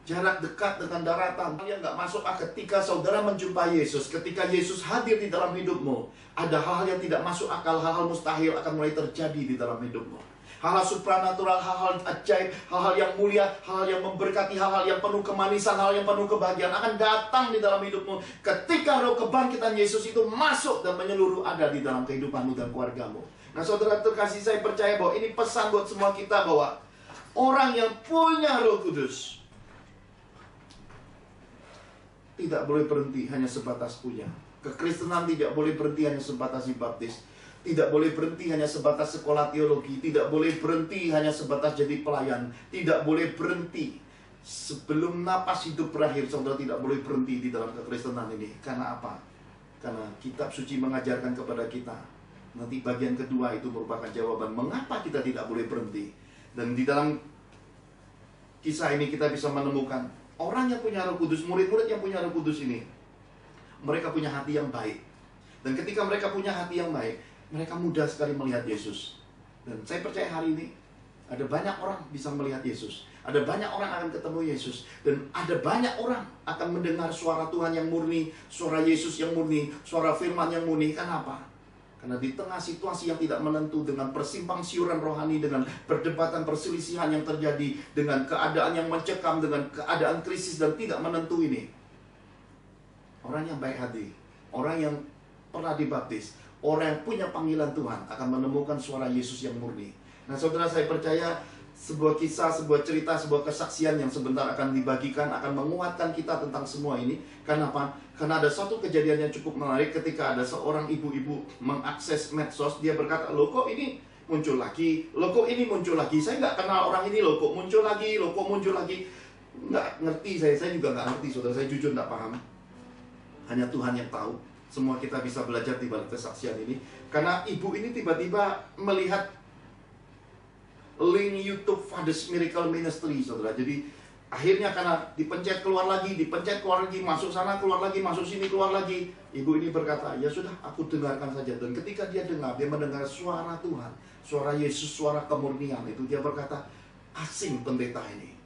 Jarak dekat dengan daratan. Yang nggak masuk akal ketika saudara menjumpai Yesus. Ketika Yesus hadir di dalam hidupmu, ada hal-hal yang tidak masuk akal, hal-hal mustahil akan mulai terjadi di dalam hidupmu. Hal-hal supranatural, hal-hal ajaib, hal-hal yang mulia, hal-hal yang memberkati, hal-hal yang penuh kemanisan, hal yang penuh kebahagiaan akan datang di dalam hidupmu ketika roh kebangkitan Yesus itu masuk dan menyeluruh ada di dalam kehidupanmu dan keluargamu. Nah, saudara terkasih, saya percaya bahwa ini pesan buat semua kita, bahwa orang yang punya Roh Kudus tidak boleh berhenti hanya sebatas punya. Kekristenan tidak boleh berhenti hanya sebatas dibaptis. Tidak boleh berhenti hanya sebatas sekolah teologi. Tidak boleh berhenti hanya sebatas jadi pelayan. Tidak boleh berhenti sebelum napas hidup berakhir. Saudara tidak boleh berhenti di dalam kekristenan ini. Karena apa? Karena kitab suci mengajarkan kepada kita. Nanti bagian kedua itu merupakan jawaban mengapa kita tidak boleh berhenti. Dan di dalam kisah ini kita bisa menemukan orang yang punya Roh Kudus, murid-murid yang punya Roh Kudus ini, mereka punya hati yang baik. Dan ketika mereka punya hati yang baik, mereka mudah sekali melihat Yesus. Dan saya percaya hari ini ada banyak orang bisa melihat Yesus. Ada banyak orang akan ketemu Yesus. Dan ada banyak orang akan mendengar suara Tuhan yang murni, suara Yesus yang murni, suara firman yang murni. Kenapa? Karena di tengah situasi yang tidak menentu, dengan persimpang siuran rohani, dengan perdebatan perselisihan yang terjadi, dengan keadaan yang mencekam, dengan keadaan krisis dan tidak menentu ini, orang yang baik hati, orang yang pernah dibaptis, orang yang punya panggilan Tuhan akan menemukan suara Yesus yang murni. Nah, saudara, saya percaya sebuah kisah, sebuah cerita, sebuah kesaksian yang sebentar akan dibagikan akan menguatkan kita tentang semua ini. Kenapa? Karena ada satu kejadian yang cukup menarik ketika ada seorang ibu-ibu mengakses medsos. Dia berkata, loh kok ini muncul lagi? Loh kok ini muncul lagi? Saya nggak kenal orang ini, loh kok muncul lagi? Loh kok muncul lagi? Nggak ngerti, saya juga nggak ngerti, saudara. Saya jujur nggak paham. Hanya Tuhan yang tahu. Semua kita bisa belajar di balik kesaksian ini. Karena ibu ini tiba-tiba melihat link YouTube Father's Miracle Ministry, saudara. Jadi akhirnya karena dipencet keluar lagi, masuk sana, keluar lagi, masuk sini, keluar lagi. Ibu ini berkata, ya sudah, aku dengarkan saja. Dan ketika dia dengar, dia mendengar suara Tuhan, suara Yesus, suara kemurnian itu. Dia berkata, asing pendeta ini.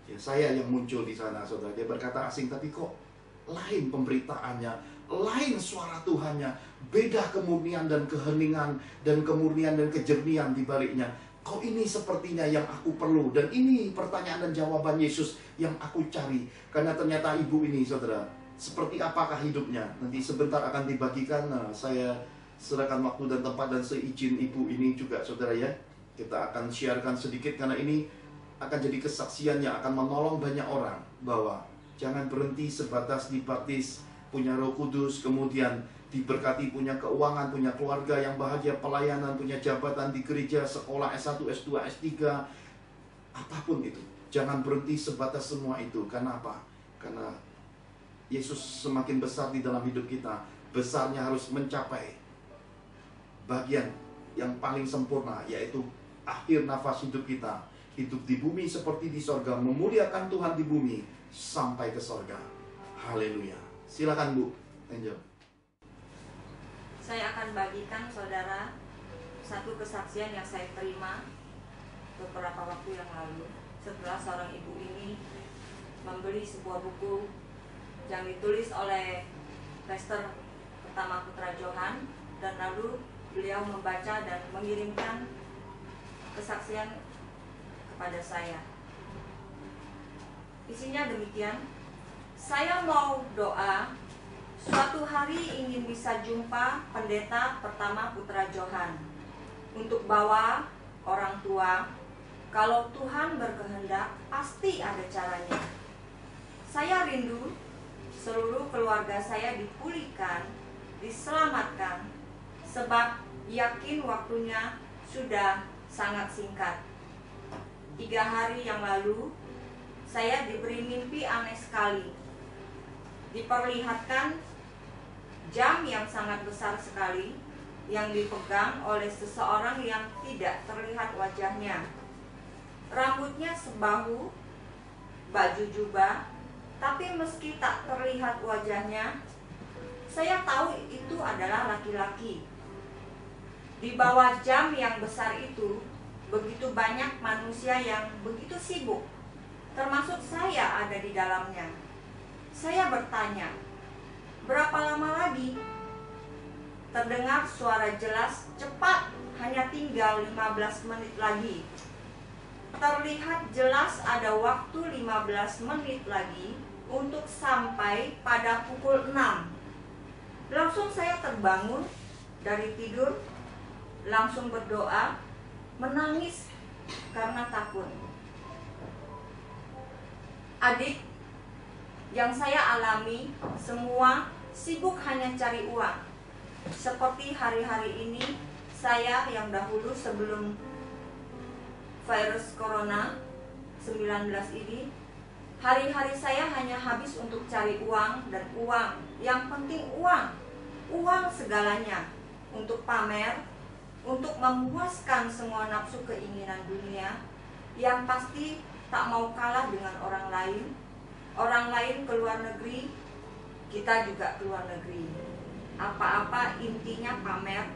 Ya, saya yang muncul di sana, saudara. Dia berkata asing, tapi kok lain pemberitaannya, lain suara Tuhannya, beda kemurnian dan keheningan dan kemurnian dan kejernihan di baliknya. Kok ini sepertinya yang aku perlu. Dan ini pertanyaan dan jawaban Yesus yang aku cari. Karena ternyata ibu ini, saudara, seperti apakah hidupnya? Nanti sebentar akan dibagikan. Nah, saya serahkan waktu dan tempat dan seizin ibu ini juga, saudara ya. Kita akan siarkan sedikit karena ini akan jadi kesaksian yang akan menolong banyak orang. Bahwa jangan berhenti sebatas dibaptis, punya Roh Kudus, kemudian diberkati, punya keuangan, punya keluarga yang bahagia, pelayanan, punya jabatan di gereja, sekolah S1, S2, S3, apapun itu. Jangan berhenti sebatas semua itu. Karena apa? Karena Yesus semakin besar di dalam hidup kita, besarnya harus mencapai bagian yang paling sempurna, yaitu akhir nafas hidup kita. Hidup di bumi seperti di sorga, memuliakan Tuhan di bumi sampai ke sorga. Haleluya. Silakan Bu, Angel. Saya akan bagikan saudara satu kesaksian yang saya terima beberapa waktu yang lalu setelah seorang ibu ini membeli sebuah buku yang ditulis oleh Pastor pertama Putra Johan, dan lalu beliau membaca dan mengirimkan kesaksian kepada saya. Isinya demikian, saya mau doa suatu hari ingin bisa jumpa pendeta pertama Putra Johan untuk bawa orang tua. Kalau Tuhan berkehendak, pasti ada caranya. Saya rindu seluruh keluarga saya dipulihkan, diselamatkan, sebab yakin waktunya sudah sangat singkat. 3 hari yang lalu, saya diberi mimpi aneh sekali. Diperlihatkan jam yang sangat besar sekali yang dipegang oleh seseorang yang tidak terlihat wajahnya. Rambutnya sebahu, baju jubah, tapi meski tak terlihat wajahnya, saya tahu itu adalah laki-laki. Di bawah jam yang besar itu, begitu banyak manusia yang begitu sibuk, termasuk saya ada di dalamnya. Saya bertanya, berapa lama lagi? Terdengar suara jelas, cepat, hanya tinggal 15 menit lagi. Terlihat jelas ada waktu 15 menit lagi untuk sampai pada pukul 6. Langsung saya terbangun dari tidur, langsung berdoa, menangis karena takut. Adik, yang saya alami semua sibuk hanya cari uang. Seperti hari-hari ini, saya yang dahulu sebelum virus corona 19 ini, hari-hari saya hanya habis untuk cari uang dan uang. Yang penting uang, uang segalanya, untuk pamer, untuk memuaskan semua nafsu keinginan dunia, yang pasti tak mau kalah dengan orang lain. Orang lain ke luar negeri, kita juga ke luar negeri. Apa-apa intinya pamer,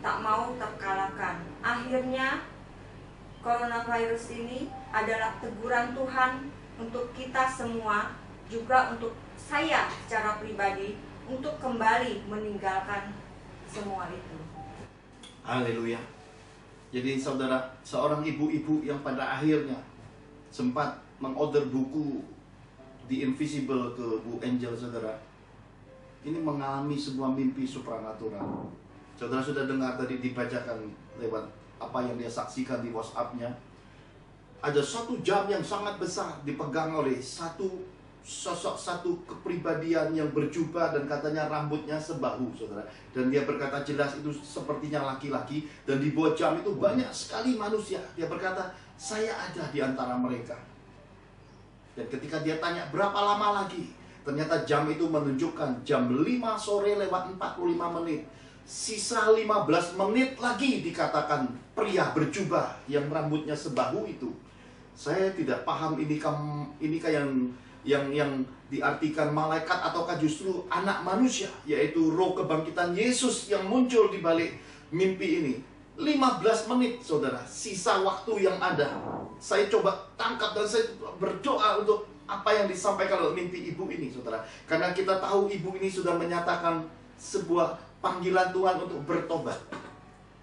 tak mau terkalahkan. Akhirnya coronavirus ini adalah teguran Tuhan untuk kita semua, juga untuk saya secara pribadi, untuk kembali meninggalkan semua itu. Haleluya. Jadi saudara, seorang ibu-ibu yang pada akhirnya sempat mengorder buku The Invisible ke Bu Angel, saudara, ini mengalami sebuah mimpi supranatural. Saudara sudah dengar tadi dibacakan lewat apa yang dia saksikan di WhatsApp-nya. Ada satu jam yang sangat besar dipegang oleh satu sosok, satu kepribadian yang berjubah dan katanya rambutnya sebahu, saudara. Dan dia berkata jelas itu sepertinya laki-laki, dan di bawah jam itu banyak sekali manusia. Dia berkata, saya ada di antara mereka. Dan ketika dia tanya berapa lama lagi, ternyata jam itu menunjukkan jam 5 sore lewat 45 menit. Sisa 15 menit lagi dikatakan pria berjubah yang rambutnya sebahu itu. Saya tidak paham inikah yang diartikan malaikat ataukah justru anak manusia, yaitu roh kebangkitan Yesus yang muncul di balik mimpi ini. 15 menit, saudara, sisa waktu yang ada. Saya coba tangkap dan saya berdoa untuk apa yang disampaikan oleh mimpi ibu ini, saudara. Karena kita tahu ibu ini sudah menyatakan sebuah panggilan Tuhan untuk bertobat.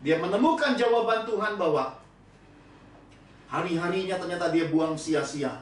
Dia menemukan jawaban Tuhan bahwa hari-harinya ternyata dia buang sia-sia,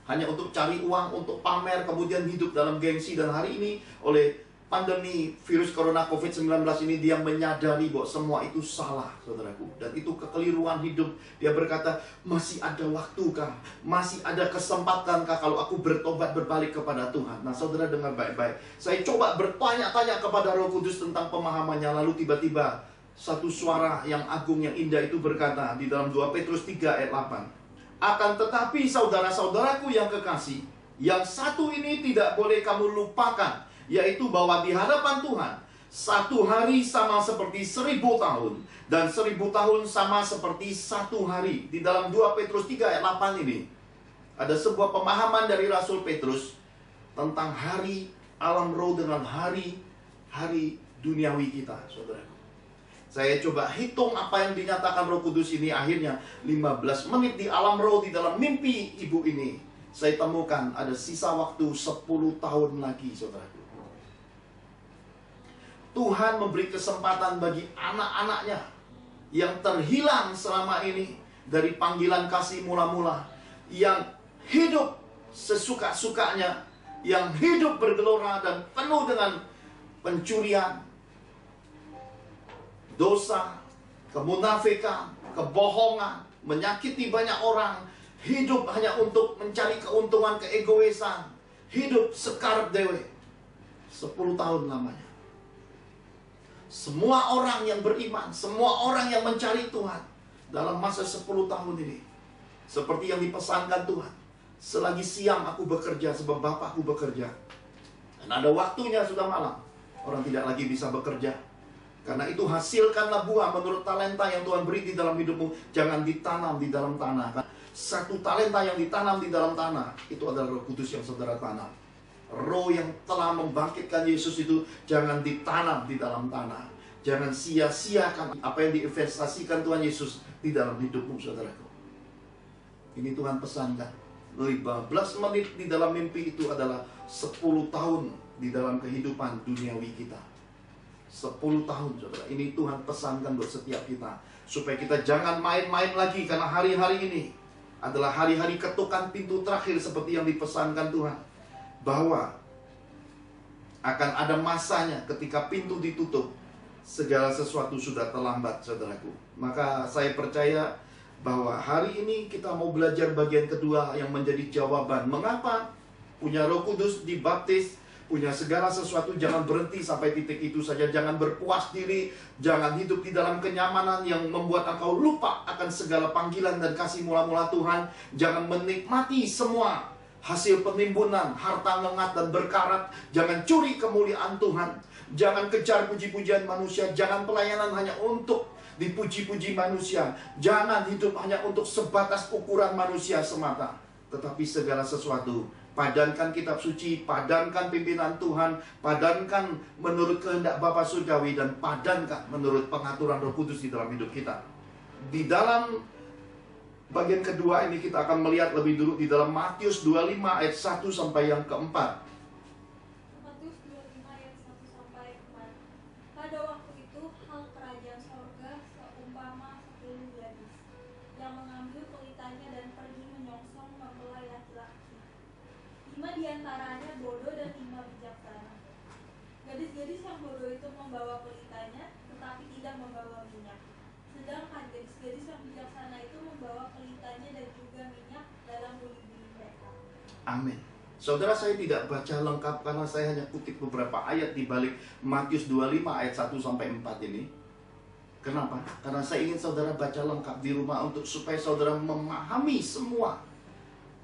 hanya untuk cari uang, untuk pamer, kemudian hidup dalam gengsi. Dan hari ini oleh pandemi virus corona COVID-19 ini dia menyadari bahwa semua itu salah, saudaraku. Dan itu kekeliruan hidup. Dia berkata, masih ada waktu kah? Masih ada kesempatan kah kalau aku bertobat berbalik kepada Tuhan? Nah, saudara dengar baik-baik. Saya coba bertanya-tanya kepada Roh Kudus tentang pemahamannya. Lalu tiba-tiba satu suara yang agung, yang indah itu berkata di dalam 2 Petrus 3 ayat 8. Akan tetapi saudara-saudaraku yang kekasih, yang satu ini tidak boleh kamu lupakan, yaitu bahwa di hadapan Tuhan, satu hari sama seperti 1000 tahun, dan 1000 tahun sama seperti satu hari. Di dalam 2 Petrus 3 ayat 8 ini, ada sebuah pemahaman dari Rasul Petrus tentang hari alam roh dengan hari duniawi kita, saudara. Saya coba hitung apa yang dinyatakan Roh Kudus ini. Akhirnya 15 menit di alam roh di dalam mimpi ibu ini, saya temukan ada sisa waktu 10 tahun lagi, saudara. Tuhan memberi kesempatan bagi anak-anaknya yang terhilang selama ini dari panggilan kasih mula-mula, yang hidup sesuka-sukanya, yang hidup bergelora dan penuh dengan pencurian, dosa, kemunafikan, kebohongan, menyakiti banyak orang, hidup hanya untuk mencari keuntungan, keegoisan, hidup sekarep dewe. 10 tahun lamanya. Semua orang yang beriman, semua orang yang mencari Tuhan dalam masa 10 tahun ini, seperti yang dipesankan Tuhan, Selagi siang aku bekerja sebab Bapakku bekerja. Dan ada waktunya sudah malam, orang tidak lagi bisa bekerja. Karena itu hasilkanlah buah menurut talenta yang Tuhan beri di dalam hidupmu. Jangan ditanam di dalam tanah. Satu talenta yang ditanam di dalam tanah, itu adalah Roh Kudus yang saudara tanam. Roh yang telah membangkitkan Yesus itu jangan ditanam di dalam tanah. Jangan sia-siakan apa yang diinvestasikan Tuhan Yesus di dalam hidupmu, saudaraku. Ini Tuhan pesankan. 15 menit di dalam mimpi itu adalah 10 tahun di dalam kehidupan duniawi kita. 10 tahun, saudara. Ini Tuhan pesankan buat setiap kita. Supaya kita jangan main-main lagi. Karena hari-hari ini adalah hari-hari ketukan pintu terakhir seperti yang dipesankan Tuhan. Bahwa akan ada masanya ketika pintu ditutup. Segala sesuatu sudah terlambat, saudaraku. Maka saya percaya bahwa hari ini kita mau belajar bagian kedua yang menjadi jawaban. Mengapa punya Roh Kudus, dibaptis, punya segala sesuatu, jangan berhenti sampai titik itu saja. Jangan berpuas diri, jangan hidup di dalam kenyamanan yang membuat engkau lupa akan segala panggilan dan kasih mula-mula Tuhan. Jangan menikmati semua hasil penimbunan, harta lengat dan berkarat. Jangan curi kemuliaan Tuhan. Jangan kejar puji-pujian manusia. Jangan pelayanan hanya untuk dipuji-puji manusia. Jangan hidup hanya untuk sebatas ukuran manusia semata. Tetapi segala sesuatu, padankan kitab suci, padankan pimpinan Tuhan, padankan menurut kehendak Bapa Surgawi, dan padankan menurut pengaturan Roh Kudus di dalam hidup kita. Di dalam bagian kedua ini kita akan melihat lebih dulu di dalam Matius 25 ayat 1 sampai yang keempat. Matius 25 ayat 1 sampai 4. Pada waktu itu hal kerajaan sorga seumpama 10 gadis yang mengambil pelitanya dan pergi menyongsong mempelai laki-laki. 5 diantaranya bodoh dan 5 bijaksana. Gadis-gadis yang bodoh itu membawa pelitanya, tetapi tidak membawa minyak. Sedangkan gadis-gadis yang bijaksana itu membawa pelitanya dan juga minyak dalam buli-buli mereka. Amin. Saudara, saya tidak baca lengkap karena saya hanya kutip beberapa ayat di balik Matius 25 ayat 1 sampai 4 ini. Kenapa? Karena saya ingin saudara baca lengkap di rumah untuk supaya saudara memahami semua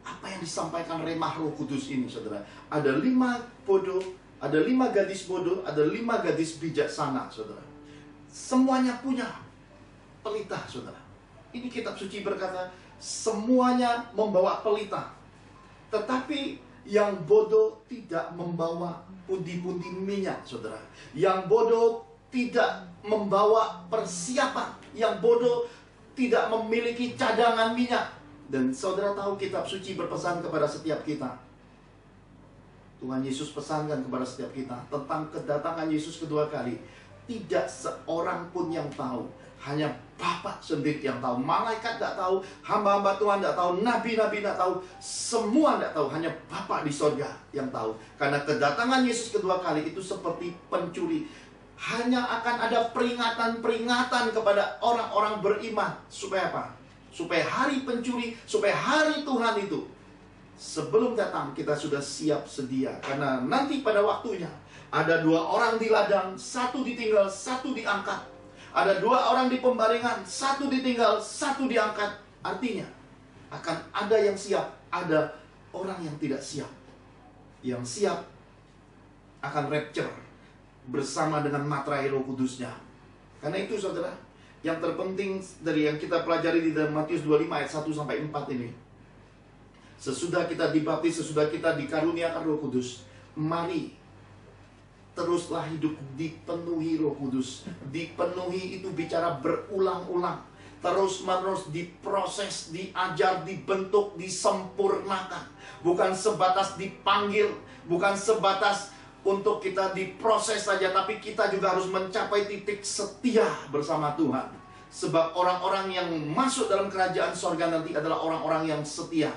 apa yang disampaikan remah Roh Kudus ini, saudara. Ada 5 bodoh, ada 5 gadis bodoh, ada 5 gadis bijaksana, saudara. Semuanya punya pelita, saudara. Ini kitab suci berkata semuanya membawa pelita. Tetapi yang bodoh tidak membawa pundi-pundi minyak, saudara. Yang bodoh tidak membawa persiapan. Yang bodoh tidak memiliki cadangan minyak. Dan saudara tahu kitab suci berpesan kepada setiap kita. Tuhan Yesus pesankan kepada setiap kita tentang kedatangan Yesus kedua kali. Tidak seorang pun yang tahu. Hanya Bapa sendiri yang tahu. Malaikat tidak tahu, hamba-hamba Tuhan tidak tahu, nabi-nabi tidak tahu, semua tidak tahu. Hanya Bapa di sorga yang tahu. Karena kedatangan Yesus kedua kali itu seperti pencuri. Hanya akan ada peringatan-peringatan kepada orang-orang beriman. Supaya apa? Supaya hari pencuri, supaya hari Tuhan itu sebelum datang kita sudah siap sedia. Karena nanti pada waktunya ada 2 orang di ladang, 1 ditinggal, 1 diangkat. Ada 2 orang di pembaringan, 1 ditinggal, 1 diangkat. Artinya akan ada yang siap, ada orang yang tidak siap. Yang siap akan rapture bersama dengan materai Roh Kudusnya. Karena itu saudara, yang terpenting dari yang kita pelajari di dalam Matius 25 ayat 1 sampai 4 ini. Sesudah kita dibaptis, sesudah kita dikaruniakan Roh Kudus, mari teruslah hidup dipenuhi Roh Kudus. Dipenuhi itu bicara berulang-ulang. Terus-menerus diproses, diajar, dibentuk, disempurnakan. Bukan sebatas dipanggil, bukan sebatas untuk kita diproses saja, tapi kita juga harus mencapai titik setia bersama Tuhan. Sebab orang-orang yang masuk dalam kerajaan sorga nanti adalah orang-orang yang setia.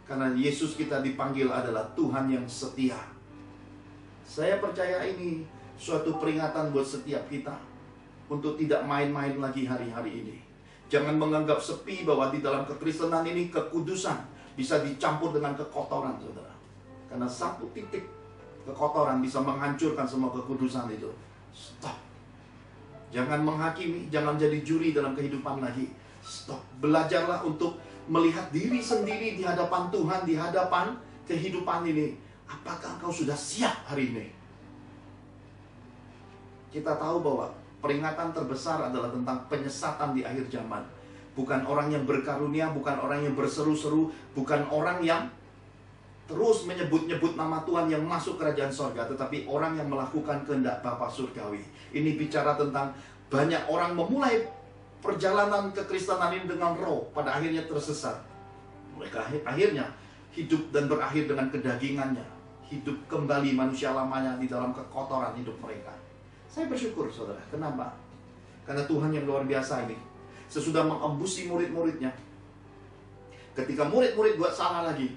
Karena Yesus kita dipanggil adalah Tuhan yang setia. Saya percaya ini suatu peringatan buat setiap kita untuk tidak main-main lagi hari-hari ini. Jangan menganggap sepi bahwa di dalam kekristenan ini kekudusan bisa dicampur dengan kekotoran, saudara. Karena satu titik kekotoran bisa menghancurkan semua kekudusan itu. Stop. Jangan menghakimi, jangan jadi juri dalam kehidupan lagi. Stop. Belajarlah untuk melihat diri sendiri di hadapan Tuhan, di hadapan kehidupan ini. Apakah engkau sudah siap hari ini? Kita tahu bahwa peringatan terbesar adalah tentang penyesatan di akhir zaman. Bukan orang yang berkarunia, bukan orang yang berseru-seru, bukan orang yang terus menyebut-nyebut nama Tuhan yang masuk kerajaan sorga, tetapi orang yang melakukan kehendak Bapa surgawi. Ini bicara tentang banyak orang memulai perjalanan kekristenan ini dengan roh, pada akhirnya tersesat. Mereka akhirnya hidup dan berakhir dengan kedagingannya, hidup kembali manusia lamanya di dalam kekotoran hidup mereka. Saya bersyukur, saudara. Kenapa? Karena Tuhan yang luar biasa ini sesudah mengembusi murid-muridnya, ketika murid-murid buat salah lagi,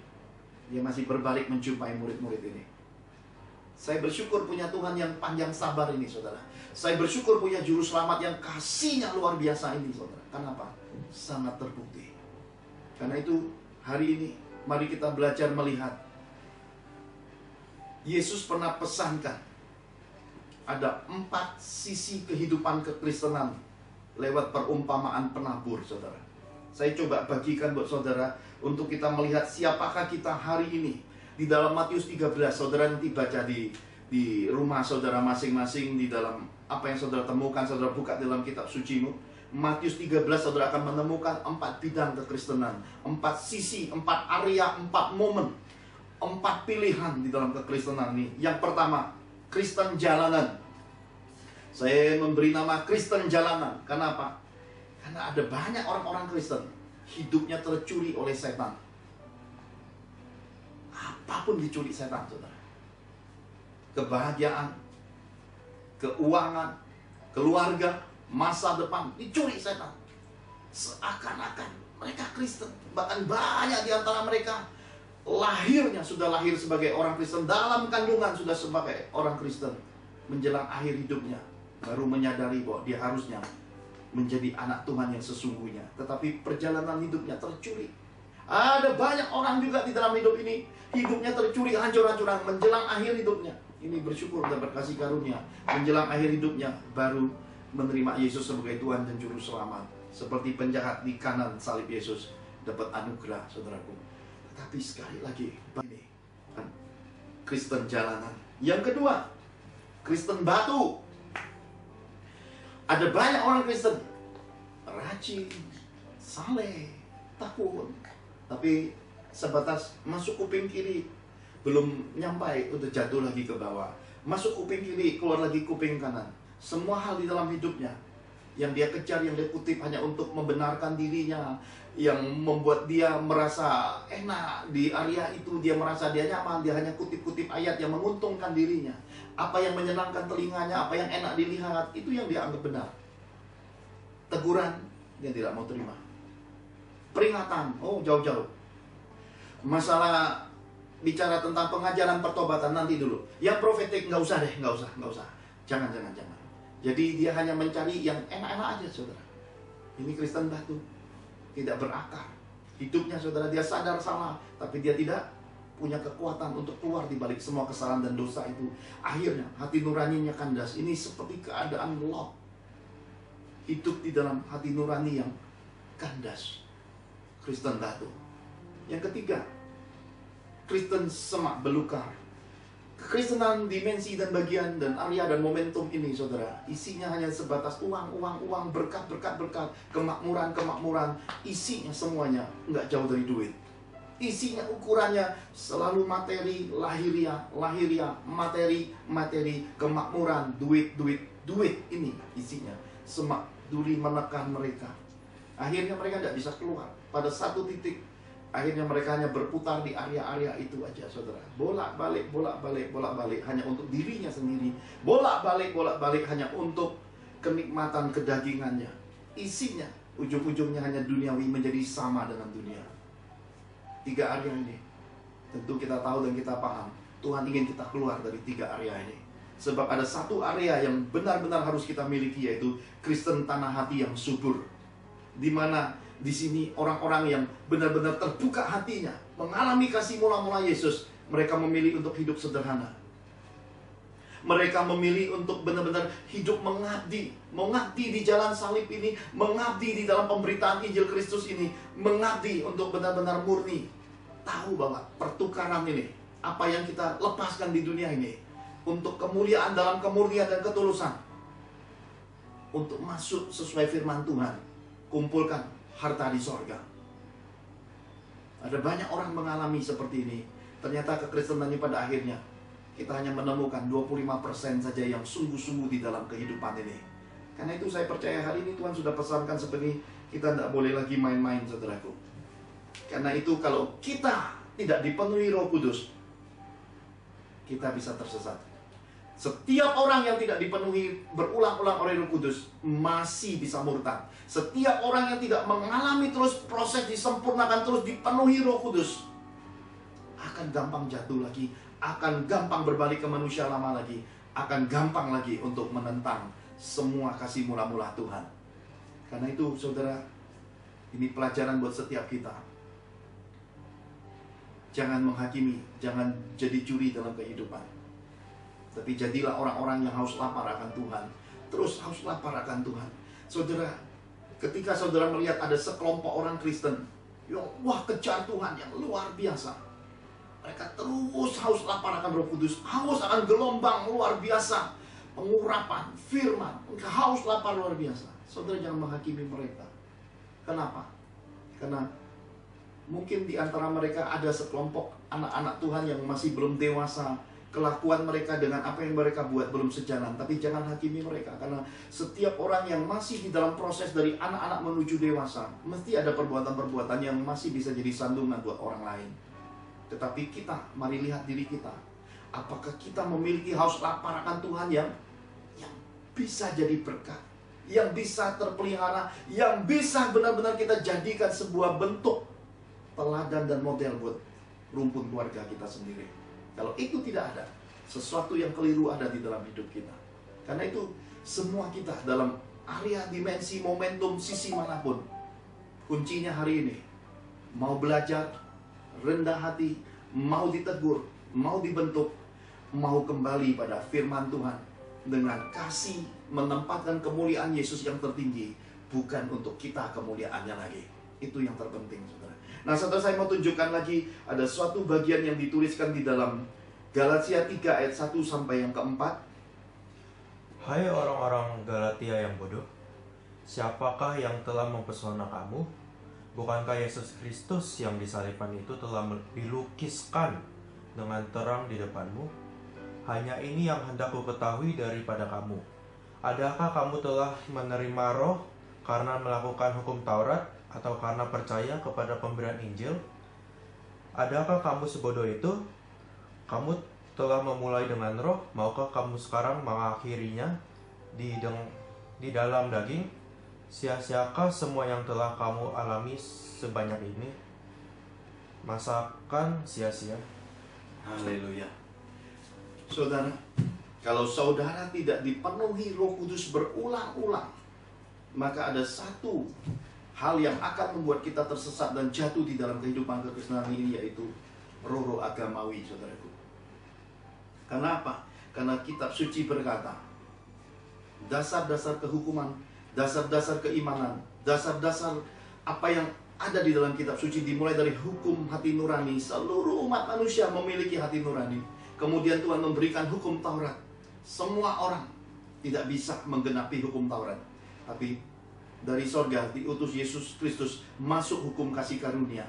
dia masih berbalik menjumpai murid-murid ini. Saya bersyukur punya Tuhan yang panjang sabar ini, saudara. Saya bersyukur punya juru selamat yang kasihnya luar biasa ini, saudara. Kenapa? Sangat terbukti. Karena itu hari ini mari kita belajar melihat. Yesus pernah pesankan ada 4 sisi kehidupan kekristenan lewat perumpamaan penabur, saudara. Saya coba bagikan buat saudara untuk kita melihat siapakah kita hari ini. Di dalam Matius 13, saudara nanti baca di rumah saudara masing-masing, di dalam apa yang saudara temukan, saudara buka dalam kitab sucimu. Matius 13, saudara akan menemukan 4 bidang kekristenan, 4 sisi, 4 area, 4 momen, 4 pilihan di dalam kekristenan ini. Yang pertama, Kristen jalanan. Saya memberi nama Kristen jalanan. Kenapa? Karena ada banyak orang-orang Kristen hidupnya tercuri oleh setan. Apapun dicuri setan, saudara. Kebahagiaan, keuangan, keluarga, masa depan dicuri setan. Seakan-akan mereka Kristen. Bahkan banyak di antara mereka lahirnya sudah lahir sebagai orang Kristen, dalam kandungan sudah sebagai orang Kristen. Menjelang akhir hidupnya baru menyadari bahwa dia harusnya menjadi anak Tuhan yang sesungguhnya. Tetapi perjalanan hidupnya tercuri. Ada banyak orang juga di dalam hidup ini, hidupnya tercuri hancur-hancuran menjelang akhir hidupnya. Ini bersyukur dan berkasih karunia. Menjelang akhir hidupnya baru menerima Yesus sebagai Tuhan dan Juru Selamat. Seperti penjahat di kanan salib Yesus dapat anugerah, saudaraku. Tetapi sekali lagi, ini Kristen jalanan. Yang kedua, Kristen batu. Ada banyak orang Kristen rajin, saleh, takut, tapi sebatas masuk kuping kiri, belum nyampai untuk jatuh lagi ke bawah. Masuk kuping kiri, keluar lagi kuping kanan. Semua hal di dalam hidupnya yang dia kejar, yang dia kutip hanya untuk membenarkan dirinya, yang membuat dia merasa enak di area itu, dia merasa dia nyaman, dia hanya kutip-kutip ayat yang menguntungkan dirinya. Apa yang menyenangkan telinganya, apa yang enak dilihat, itu yang dia anggap benar. Teguran, dia tidak mau terima. Peringatan, oh jauh-jauh. Masalah bicara tentang pengajaran pertobatan nanti dulu. Yang profetik nggak usah deh, nggak usah. Jangan. Jadi dia hanya mencari yang enak-enak aja, saudara. Ini Kristen batu, tidak berakar. Hidupnya, saudara, dia sadar salah, tapi dia tidak punya kekuatan untuk keluar di balik semua kesalahan dan dosa itu. Akhirnya hati nuraninya kandas. Ini seperti keadaan Lot. Hidup di dalam hati nurani yang kandas. Kristen batu. Yang ketiga, Kristen semak belukar. Kekristenan dimensi dan bagian dan area dan momentum ini, saudara, isinya hanya sebatas uang, berkat, kemakmuran. Isinya semuanya nggak jauh dari duit. Isinya ukurannya selalu materi, lahiriah, materi, kemakmuran, duit ini isinya. Semak duri menekan mereka. Akhirnya mereka tidak bisa keluar. Pada satu titik, akhirnya mereka hanya berputar di area-area itu aja, saudara. Bolak-balik hanya untuk dirinya sendiri. Bolak-balik hanya untuk kenikmatan kedagingannya. Isinya, ujung-ujungnya hanya duniawi, menjadi sama dengan dunia. 3 area ini tentu kita tahu dan kita paham. Tuhan ingin kita keluar dari 3 area ini. Sebab ada satu area yang benar-benar harus kita miliki, yaitu Kristen tanah hati yang subur. Di mana di sini orang-orang yang benar-benar terbuka hatinya, mengalami kasih mula-mula Yesus, mereka memilih untuk hidup sederhana. Mereka memilih untuk benar-benar hidup mengabdi di jalan salib ini, mengabdi di dalam pemberitaan Injil Kristus ini, mengabdi untuk benar-benar murni tahu bahwa pertukaran ini, apa yang kita lepaskan di dunia ini, untuk kemuliaan dalam kemurnian dan ketulusan, untuk masuk sesuai firman Tuhan, kumpulkan harta di sorga. Ada banyak orang mengalami seperti ini. Ternyata kekristenan ini pada akhirnya kita hanya menemukan 25% saja yang sungguh-sungguh di dalam kehidupan ini. Karena itu saya percaya hari ini Tuhan sudah pesankan seperti kita tidak boleh lagi main-main, saudaraku. Karena itu kalau kita tidak dipenuhi Roh Kudus, kita bisa tersesat. Setiap orang yang tidak dipenuhi berulang-ulang oleh Roh Kudus masih bisa murtad. Setiap orang yang tidak mengalami terus proses disempurnakan, terus dipenuhi Roh Kudus, akan gampang jatuh lagi, akan gampang berbalik ke manusia lama lagi, akan gampang lagi untuk menentang semua kasih mula-mula Tuhan. Karena itu saudara, ini pelajaran buat setiap kita. Jangan menghakimi, jangan jadi curi dalam kehidupan, tapi jadilah orang-orang yang haus lapar akan Tuhan. Terus haus lapar akan Tuhan. Saudara, ketika saudara melihat ada sekelompok orang Kristen yang kejar Tuhan yang luar biasa, mereka terus haus lapar akan Roh Kudus, haus akan gelombang luar biasa, pengurapan, firman, haus lapar luar biasa. Saudara jangan menghakimi mereka. Kenapa? Karena mungkin di antara mereka ada sekelompok anak-anak Tuhan yang masih belum dewasa. Kelakuan mereka dengan apa yang mereka buat belum sejalan. Tapi jangan hakimi mereka. Karena setiap orang yang masih di dalam proses dari anak-anak menuju dewasa, mesti ada perbuatan-perbuatan yang masih bisa jadi sandungan buat orang lain. Tetapi kita, mari lihat diri kita. Apakah kita memiliki haus lapar akan Tuhan yang bisa jadi berkat, yang bisa terpelihara, yang bisa benar-benar kita jadikan sebuah bentuk teladan dan model buat rumpun keluarga kita sendiri. Kalau itu tidak ada, sesuatu yang keliru ada di dalam hidup kita. Karena itu semua kita dalam area dimensi momentum sisi manapun, kuncinya hari ini mau belajar, rendah hati, mau ditegur, mau dibentuk, mau kembali pada firman Tuhan dengan kasih, menempatkan kemuliaan Yesus yang tertinggi, bukan untuk kita kemuliaannya lagi. Itu yang terpenting, saudara. Nah, saudara, saya mau tunjukkan lagi ada suatu bagian yang dituliskan di dalam Galatia 3 ayat 1 sampai yang keempat. Hai orang-orang Galatia yang bodoh, siapakah yang telah mempesona kamu? Bukankah Yesus Kristus yang disalibkan itu telah dilukiskan dengan terang di depanmu? Hanya ini yang hendak ku ketahui daripada kamu. Adakah kamu telah menerima Roh karena melakukan hukum Taurat atau karena percaya kepada pemberian Injil? Adakah kamu sebodoh itu? Kamu telah memulai dengan Roh, maukah kamu sekarang mengakhirinya di dalam daging? Sia-siakah semua yang telah kamu alami sebanyak ini? Masakan sia-sia? Haleluya. Saudara, kalau saudara tidak dipenuhi Roh Kudus berulang-ulang, maka ada satu hal yang akan membuat kita tersesat dan jatuh di dalam kehidupan kekristenan ini, yaitu roh-roh agamawi, saudaraku. Kenapa? Karena kitab suci berkata, dasar-dasar kehukuman, dasar-dasar keimanan, dasar-dasar apa yang ada di dalam kitab suci dimulai dari hukum hati nurani. Seluruh umat manusia memiliki hati nurani. Kemudian Tuhan memberikan hukum Taurat. Semua orang tidak bisa menggenapi hukum Taurat. Tapi dari sorga diutus Yesus Kristus masuk hukum kasih karunia.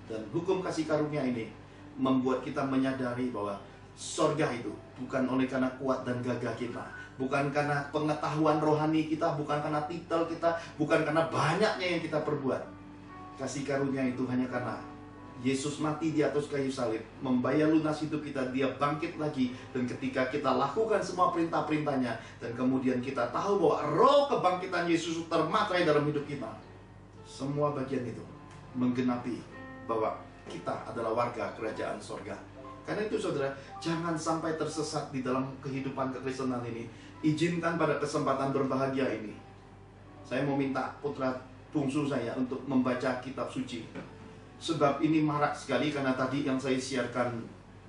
Dan hukum kasih karunia ini membuat kita menyadari bahwa sorga itu bukan oleh karena kuat dan gagah kita, bukan karena pengetahuan rohani kita, bukan karena titel kita, bukan karena banyaknya yang kita perbuat. Kasih karunia itu hanya karena Yesus mati di atas kayu salib, membayar lunas hidup kita, dia bangkit lagi. Dan ketika kita lakukan semua perintah-perintahnya, dan kemudian kita tahu bahwa roh kebangkitan Yesus termaterai dalam hidup kita, semua bagian itu menggenapi bahwa kita adalah warga kerajaan sorga. Karena itu saudara, jangan sampai tersesat di dalam kehidupan kekristenan ini. Izinkan pada kesempatan berbahagia ini, saya mau minta putra bungsu saya untuk membaca kitab suci. Sebab ini marak sekali, karena tadi yang saya siarkan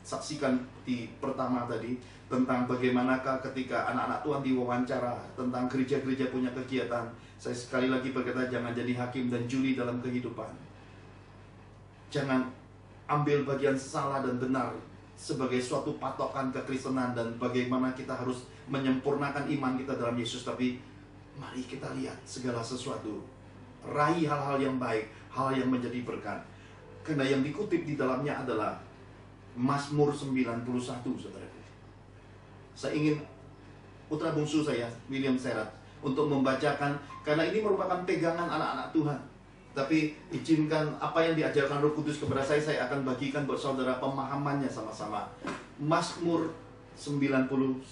saksikan di pertama tadi, tentang bagaimanakah ketika anak-anak Tuhan diwawancara tentang gereja-gereja punya kegiatan. Saya sekali lagi berkata, jangan jadi hakim dan juri dalam kehidupan. Jangan ambil bagian salah dan benar sebagai suatu patokan kekristenan dan bagaimana kita harus menyempurnakan iman kita dalam Yesus. Tapi mari kita lihat segala sesuatu, raih hal-hal yang baik, hal yang menjadi berkat. Karena yang dikutip di dalamnya adalah Mazmur 91, saudaraku. Saya ingin putra bungsu saya, William Serat, untuk membacakan, karena ini merupakan pegangan anak-anak Tuhan. Tapi izinkan apa yang diajarkan Roh Kudus kepada saya akan bagikan buat saudara pemahamannya sama-sama. Mazmur 91.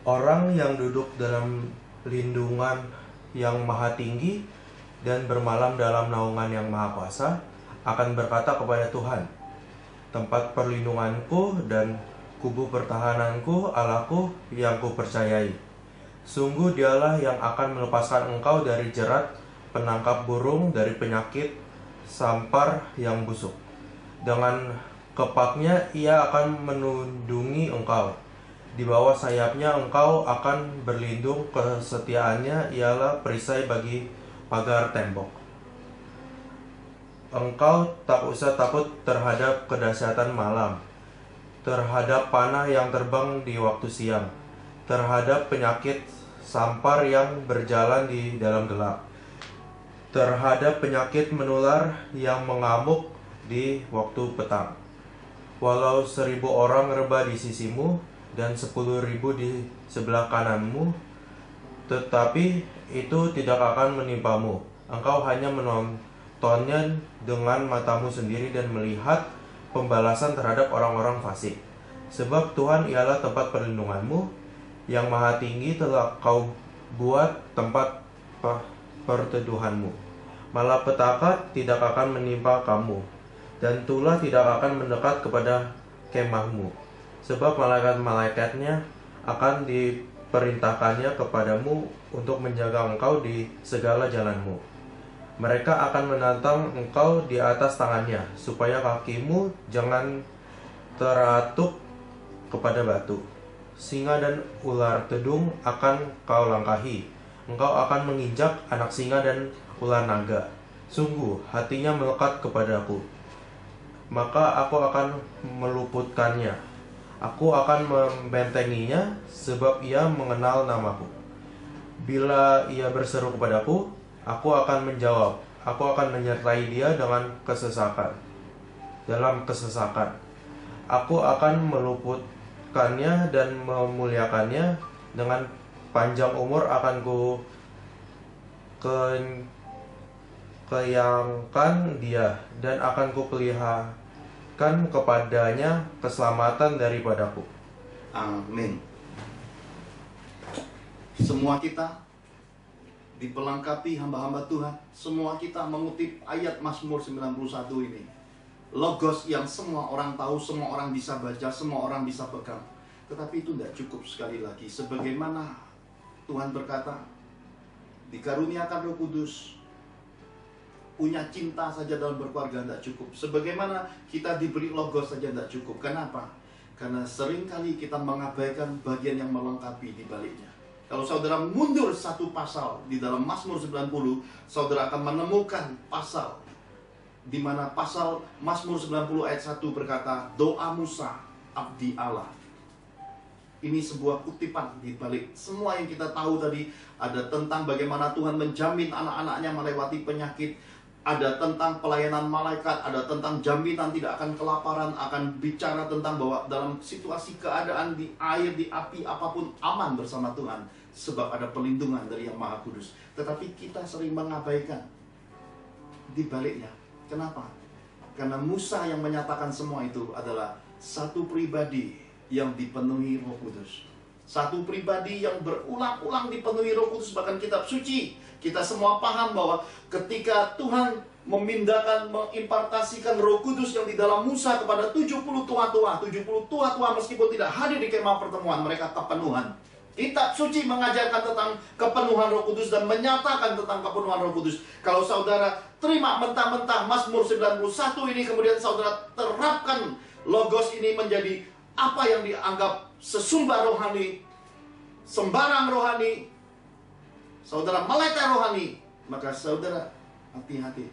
Orang yang duduk dalam lindungan yang maha tinggi dan bermalam dalam naungan yang maha kuasa akan berkata kepada Tuhan, tempat perlindunganku dan kubu pertahananku, Allahku yang kupercayai. Sungguh dialah yang akan melepaskan engkau dari jerat penangkap burung, dari penyakit sampar yang busuk. Dengan kepaknya ia akan melindungi engkau. Di bawah sayapnya engkau akan berlindung, kesetiaannya ialah perisai bagi pagar tembok. Engkau tak usah takut terhadap kedahsyatan malam, terhadap panah yang terbang di waktu siang, terhadap penyakit sampar yang berjalan di dalam gelap, terhadap penyakit menular yang mengamuk di waktu petang. Walau 1.000 orang rebah di sisimu dan 10.000 di sebelah kananmu, tetapi itu tidak akan menimpamu. Engkau hanya menontonnya dengan matamu sendiri dan melihat pembalasan terhadap orang-orang fasik. Sebab Tuhan ialah tempat perlindunganmu, yang maha tinggi telah kau buat tempat perteduhanmu. Malapetaka tidak akan menimpa kamu, dan tulah tidak akan mendekat kepada kemahmu. Sebab malaikat-malaikatnya akan diperintahkannya kepadamu untuk menjaga engkau di segala jalanmu. Mereka akan menantang engkau di atas tangannya, supaya kakimu jangan teratuk kepada batu. Singa dan ular tedung akan kau langkahi. Engkau akan menginjak anak singa dan ular naga. Sungguh hatinya melekat kepadaku, maka aku akan meluputkannya. Aku akan membentenginya, sebab ia mengenal namaku. Bila ia berseru kepadaku, aku akan menjawab. Aku akan menyertai dia dalam kesesakan. Aku akan meluputkannya dan memuliakannya. Dengan panjang umur akan ku kenyangkan dia, dan akan ku pelihara kepadanya keselamatan daripadaku. Amin. Semua kita dipelengkapi hamba-hamba Tuhan. Semua kita mengutip ayat Mazmur 91 ini. Logos yang semua orang tahu, semua orang bisa baca, semua orang bisa pegang. Tetapi itu tidak cukup. Sekali lagi, sebagaimana Tuhan berkata, dikaruniakan Roh Kudus, punya cinta saja dalam berkeluarga tidak cukup. Sebagaimana kita diberi logos saja tidak cukup. Kenapa? Karena seringkali kita mengabaikan bagian yang melengkapi di baliknya. Kalau saudara mundur satu pasal di dalam Mazmur 90, saudara akan menemukan pasal di mana pasal Mazmur 90 ayat 1 berkata, doa Musa, abdi Allah. Ini sebuah kutipan di balik semua yang kita tahu tadi. Ada tentang bagaimana Tuhan menjamin anak-anaknya melewati penyakit. Ada tentang pelayanan malaikat, ada tentang jaminan tidak akan kelaparan, akan bicara tentang bahwa dalam situasi keadaan di air, di api, apapun aman bersama Tuhan. Sebab ada pelindungan dari Yang Maha Kudus. Tetapi kita sering mengabaikan di baliknya. Kenapa? Karena Musa yang menyatakan semua itu adalah satu pribadi yang dipenuhi Roh Kudus. Satu pribadi yang berulang-ulang dipenuhi Roh Kudus. Bahkan kitab suci, kita semua paham bahwa ketika Tuhan memindahkan, mengimpartasikan Roh Kudus yang di dalam Musa kepada 70 tua-tua. 70 tua-tua meskipun tidak hadir di kemah pertemuan, mereka kepenuhan Kitab suci mengajarkan tentang kepenuhan Roh Kudus dan menyatakan tentang kepenuhan Roh Kudus. Kalau saudara terima mentah-mentah Mazmur 91 ini, kemudian saudara terapkan Logos ini menjadi apa yang dianggap sesumbar rohani, sembarang rohani, saudara meleta rohani, maka saudara hati-hati.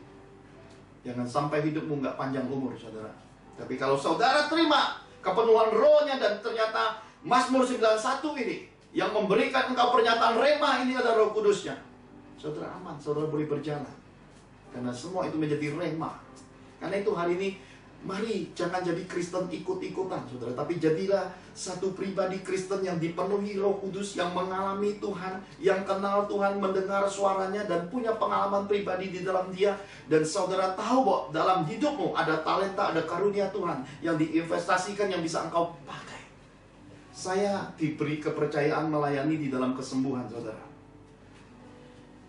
Jangan sampai hidupmu nggak panjang umur, saudara. Tapi kalau saudara terima kepenuhan rohnya dan ternyata Mazmur 91 ini yang memberikan engkau pernyataan rema, ini adalah Roh Kudusnya, saudara aman, saudara boleh berjalan. Karena semua itu menjadi rema. Karena itu hari ini, mari jangan jadi Kristen ikut-ikutan, saudara. Tapi jadilah satu pribadi Kristen yang dipenuhi Roh Kudus, yang mengalami Tuhan, yang kenal Tuhan, mendengar suaranya, dan punya pengalaman pribadi di dalam dia. Dan saudara tahu bahwa dalam hidupmu ada talenta, ada karunia Tuhan yang diinvestasikan, yang bisa engkau pakai. Saya diberi kepercayaan melayani di dalam kesembuhan, saudara.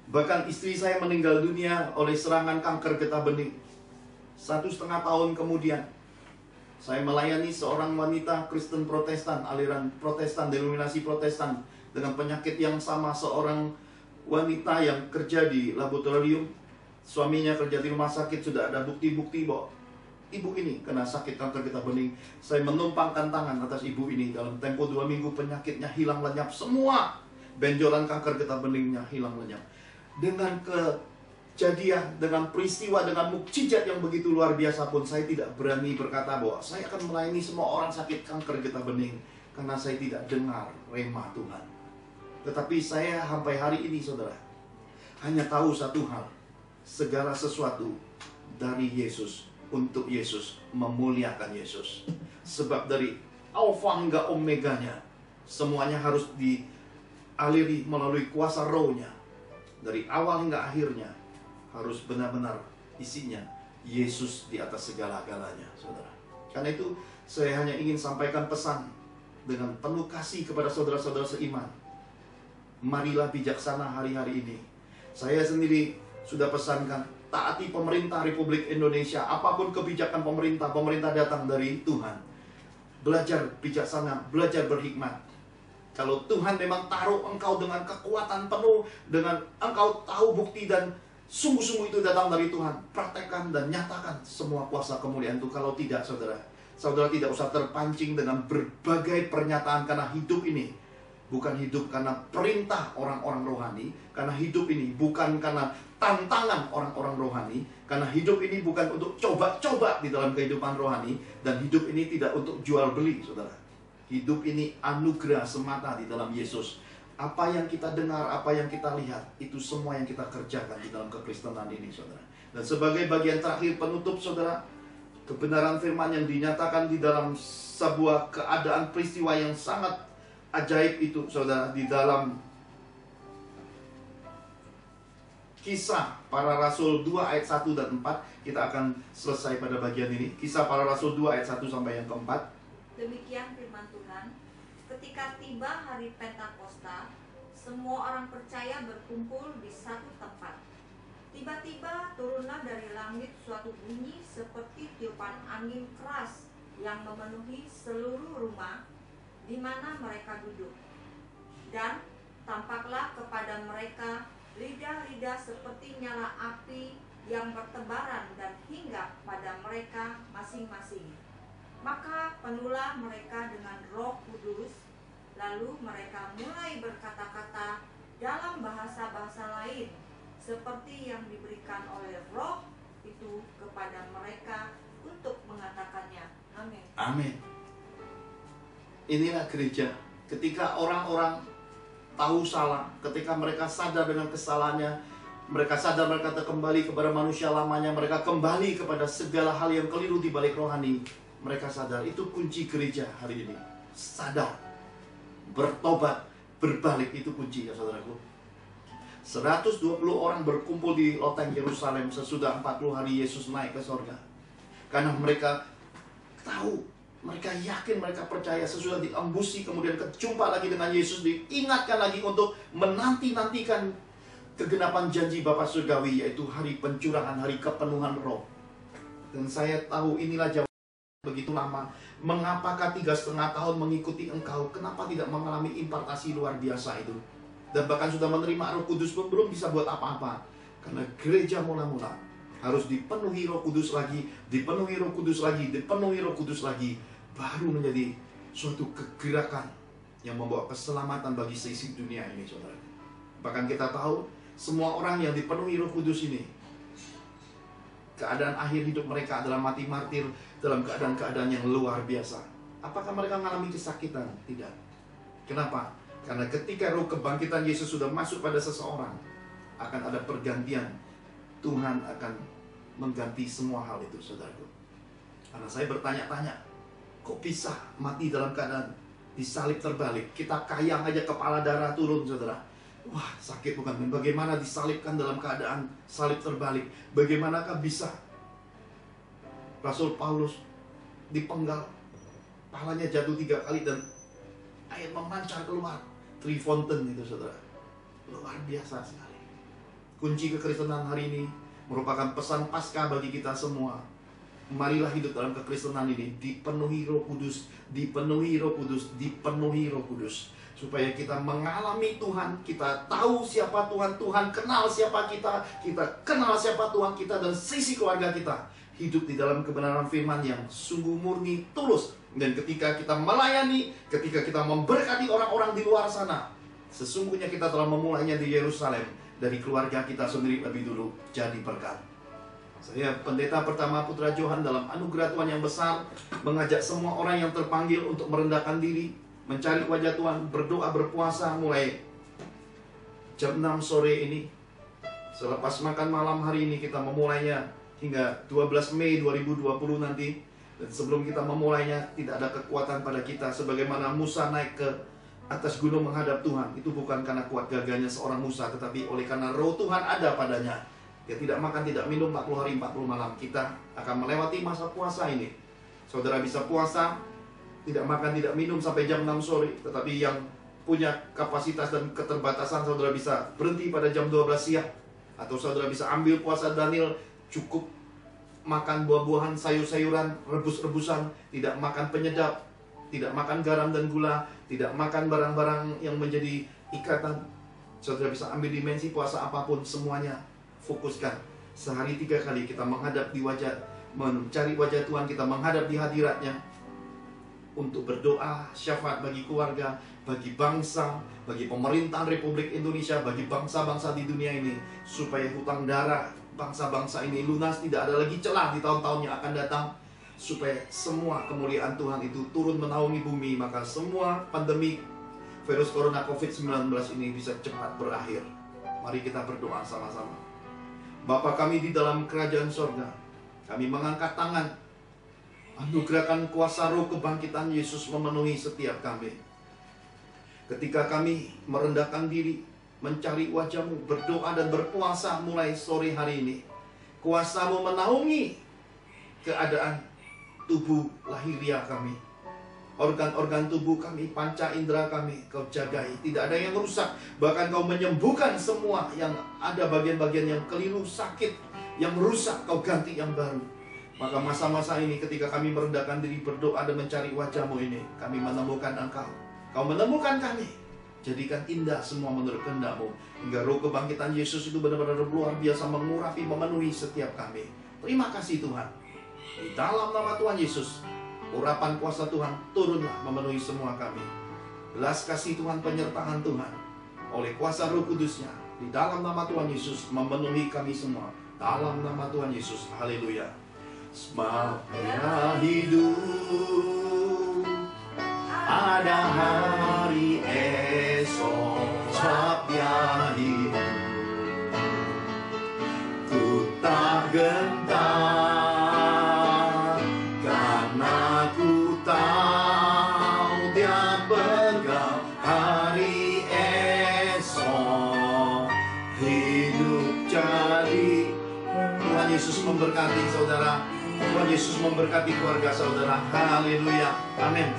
Bahkan istri saya meninggal dunia oleh serangan kanker getah bening. 1,5 tahun kemudian, saya melayani seorang wanita Kristen Protestan, aliran Protestan, denominasi Protestan, dengan penyakit yang sama. Seorang wanita yang kerja di laboratorium, suaminya kerja di rumah sakit, sudah ada bukti-bukti bahwa ibu ini kena sakit kanker getah bening. Saya menumpangkan tangan atas ibu ini. Dalam tempo 2 minggu penyakitnya hilang lenyap. Semua benjolan kanker getah beningnya hilang lenyap. Dengan kejadian, dengan peristiwa, dengan mukjizat yang begitu luar biasa pun, saya tidak berani berkata bahwa saya akan melayani semua orang sakit kanker getah bening, karena saya tidak dengar rema Tuhan. Tetapi saya sampai hari ini, saudara, hanya tahu satu hal: segala sesuatu dari Yesus, untuk Yesus, memuliakan Yesus. Sebab dari Alfa hingga Omeganya, semuanya harus dialiri melalui kuasa rohnya. Dari awal hingga akhirnya harus benar-benar isinya Yesus di atas segala-galanya, saudara. Karena itu saya hanya ingin sampaikan pesan dengan penuh kasih kepada saudara-saudara seiman. Marilah bijaksana hari-hari ini. Saya sendiri sudah pesankan, taati pemerintah Republik Indonesia. Apapun kebijakan pemerintah, pemerintah datang dari Tuhan. Belajar bijaksana, belajar berhikmat. Kalau Tuhan memang taruh engkau dengan kekuatan penuh, dengan engkau tahu bukti dan sungguh-sungguh itu datang dari Tuhan, praktekkan dan nyatakan semua kuasa kemuliaan itu. Kalau tidak, saudara, saudara tidak usah terpancing dengan berbagai pernyataan, karena hidup ini bukan hidup karena perintah orang-orang rohani, karena hidup ini bukan karena tantangan orang-orang rohani, karena hidup ini bukan untuk coba-coba di dalam kehidupan rohani, dan hidup ini tidak untuk jual beli, saudara. Hidup ini anugerah semata di dalam Yesus. Apa yang kita dengar, apa yang kita lihat, itu semua yang kita kerjakan di dalam kekristenan ini, saudara. Dan sebagai bagian terakhir penutup, saudara, kebenaran firman yang dinyatakan di dalam sebuah keadaan peristiwa yang sangat ajaib itu, saudara, di dalam Kisah Para Rasul 2 ayat 1 dan 4. Kita akan selesai pada bagian ini. Kisah Para Rasul 2 ayat 1 sampai yang keempat. Demikian firman Tuhan. Ketika tiba hari Pentakosta, semua orang percaya berkumpul di satu tempat. Tiba-tiba turunlah dari langit suatu bunyi seperti tiupan angin keras yang memenuhi seluruh rumah di mana mereka duduk. Dan tampaklah kepada mereka lidah-lidah seperti nyala api yang bertebaran dan hinggap pada mereka masing-masing. Maka penuhlah mereka dengan Roh Kudus, lalu mereka mulai berkata-kata dalam bahasa-bahasa lain, seperti yang diberikan oleh Roh itu kepada mereka untuk mengatakannya. Amin. Amin. Inilah gereja. Ketika orang-orang tahu salah, ketika mereka sadar dengan kesalahannya, mereka sadar mereka kembali kepada manusia lamanya, mereka kembali kepada segala hal yang keliru di balik rohani. Mereka sadar, itu kunci gereja hari ini. Sadar, bertobat, berbalik, itu kunci, ya saudaraku. 120 orang berkumpul di loteng Yerusalem sesudah 40 hari Yesus naik ke sorga. Karena mereka tahu, mereka yakin, mereka percaya, sesudah diembusi, kemudian kejumpa lagi dengan Yesus, diingatkan lagi untuk menanti-nantikan kegenapan janji Bapa Surgawi, yaitu hari pencurahan, hari kepenuhan roh. Dan saya tahu inilah jawaban begitu lama? Mengapakah 3,5 tahun mengikuti engkau? Kenapa tidak mengalami impartasi luar biasa itu? Dan bahkan sudah menerima Roh Kudus pun belum bisa buat apa-apa. Karena gereja mula-mula harus dipenuhi Roh Kudus lagi, dipenuhi Roh Kudus lagi, dipenuhi Roh Kudus lagi, baru menjadi suatu kegerakan yang membawa keselamatan bagi seisi dunia ini, saudara. Bahkan kita tahu semua orang yang dipenuhi Roh Kudus ini, keadaan akhir hidup mereka adalah mati martir dalam keadaan-keadaan yang luar biasa. Apakah mereka mengalami kesakitan? Tidak. Kenapa? Karena ketika roh kebangkitan Yesus sudah masuk pada seseorang, akan ada pergantian. Tuhan akan mengganti semua hal itu, saudaraku. Karena saya bertanya-tanya, kok bisa mati dalam keadaan disalib terbalik? Kita kayang aja kepala darah turun, saudara. Wah, sakit bukan? Bagaimana disalibkan dalam keadaan salib terbalik? Bagaimanakah bisa Rasul Paulus dipenggal, palanya jatuh 3 kali dan air memancar keluar? Trifonten itu, saudara. Luar biasa sekali. Kunci kekristenan hari ini merupakan pesan Paskah bagi kita semua. Marilah hidup dalam kekristenan ini dipenuhi Roh Kudus, dipenuhi Roh Kudus, dipenuhi Roh Kudus. Supaya kita mengalami Tuhan, kita tahu siapa Tuhan, Tuhan kenal siapa kita, kita kenal siapa Tuhan kita dan sisi keluarga kita. Hidup di dalam kebenaran firman yang sungguh murni, tulus. Dan ketika kita melayani, ketika kita memberkati orang-orang di luar sana, sesungguhnya kita telah memulainya di Yerusalem. Dari keluarga kita sendiri lebih dulu jadi berkat. Saya pendeta pertama Putra Johan dalam anugerah Tuhan yang besar, mengajak semua orang yang terpanggil untuk merendahkan diri, mencari wajah Tuhan, berdoa, berpuasa mulai jam 6 sore ini. Selepas makan malam hari ini kita memulainya hingga 12 Mei 2020 nanti. Dan sebelum kita memulainya, tidak ada kekuatan pada kita. Sebagaimana Musa naik ke atas gunung menghadap Tuhan, itu bukan karena kuat gagahnya seorang Musa, tetapi oleh karena roh Tuhan ada padanya. Dia tidak makan, tidak minum 40 hari 40 malam. Kita akan melewati masa puasa ini. Saudara bisa puasa, tidak makan, tidak minum sampai jam 6 sore. Tetapi yang punya kapasitas dan keterbatasan, saudara bisa berhenti pada jam 12 siang. Atau saudara bisa ambil puasa Daniel, cukup makan buah-buahan, sayur-sayuran, rebus-rebusan, tidak makan penyedap, tidak makan garam dan gula, tidak makan barang-barang yang menjadi ikatan. Saudara bisa ambil dimensi puasa apapun, semuanya fokuskan. Sehari 3 kali kita menghadap di wajah, mencari wajah Tuhan, kita menghadap di hadiratnya untuk berdoa syafaat bagi keluarga, bagi bangsa, bagi pemerintahan Republik Indonesia, bagi bangsa-bangsa di dunia ini, supaya hutang darah bangsa-bangsa ini lunas, tidak ada lagi celah di tahun-tahun yang akan datang, supaya semua kemuliaan Tuhan itu turun menaungi bumi, maka semua pandemi virus corona COVID-19 ini bisa cepat berakhir. Mari kita berdoa sama-sama. Bapa kami di dalam kerajaan sorga, kami mengangkat tangan, anugerahkan kuasa roh kebangkitan Yesus memenuhi setiap kami. Ketika kami merendahkan diri, mencari wajah-Mu, berdoa dan berpuasa mulai sore hari ini, kuasa-Mu menaungi keadaan tubuh lahiriah kami, organ-organ tubuh kami, panca indera kami, Kau jagai, tidak ada yang rusak. Bahkan Kau menyembuhkan semua yang ada bagian-bagian yang keliru, sakit, yang rusak, Kau ganti yang baru. Maka masa-masa ini ketika kami merendahkan diri, berdoa dan mencari wajah-Mu ini, kami menemukan Engkau, Kau menemukan kami. Jadikan indah semua menurut kehendak-Mu, hingga roh kebangkitan Yesus itu benar-benar luar biasa mengurapi, memenuhi setiap kami. Terima kasih Tuhan. Di dalam nama Tuhan Yesus, urapan kuasa Tuhan turunlah memenuhi semua kami. Belas kasih Tuhan, penyertaan Tuhan oleh kuasa Roh Kudusnya di dalam nama Tuhan Yesus memenuhi kami semua. Dalam nama Tuhan Yesus, haleluya. Sebabnya hidup, ada hari esok. Sebabnya hidup, ku tak gentar. Yesus memberkati saudara. Tuhan Yesus memberkati keluarga saudara. Haleluya. Amin.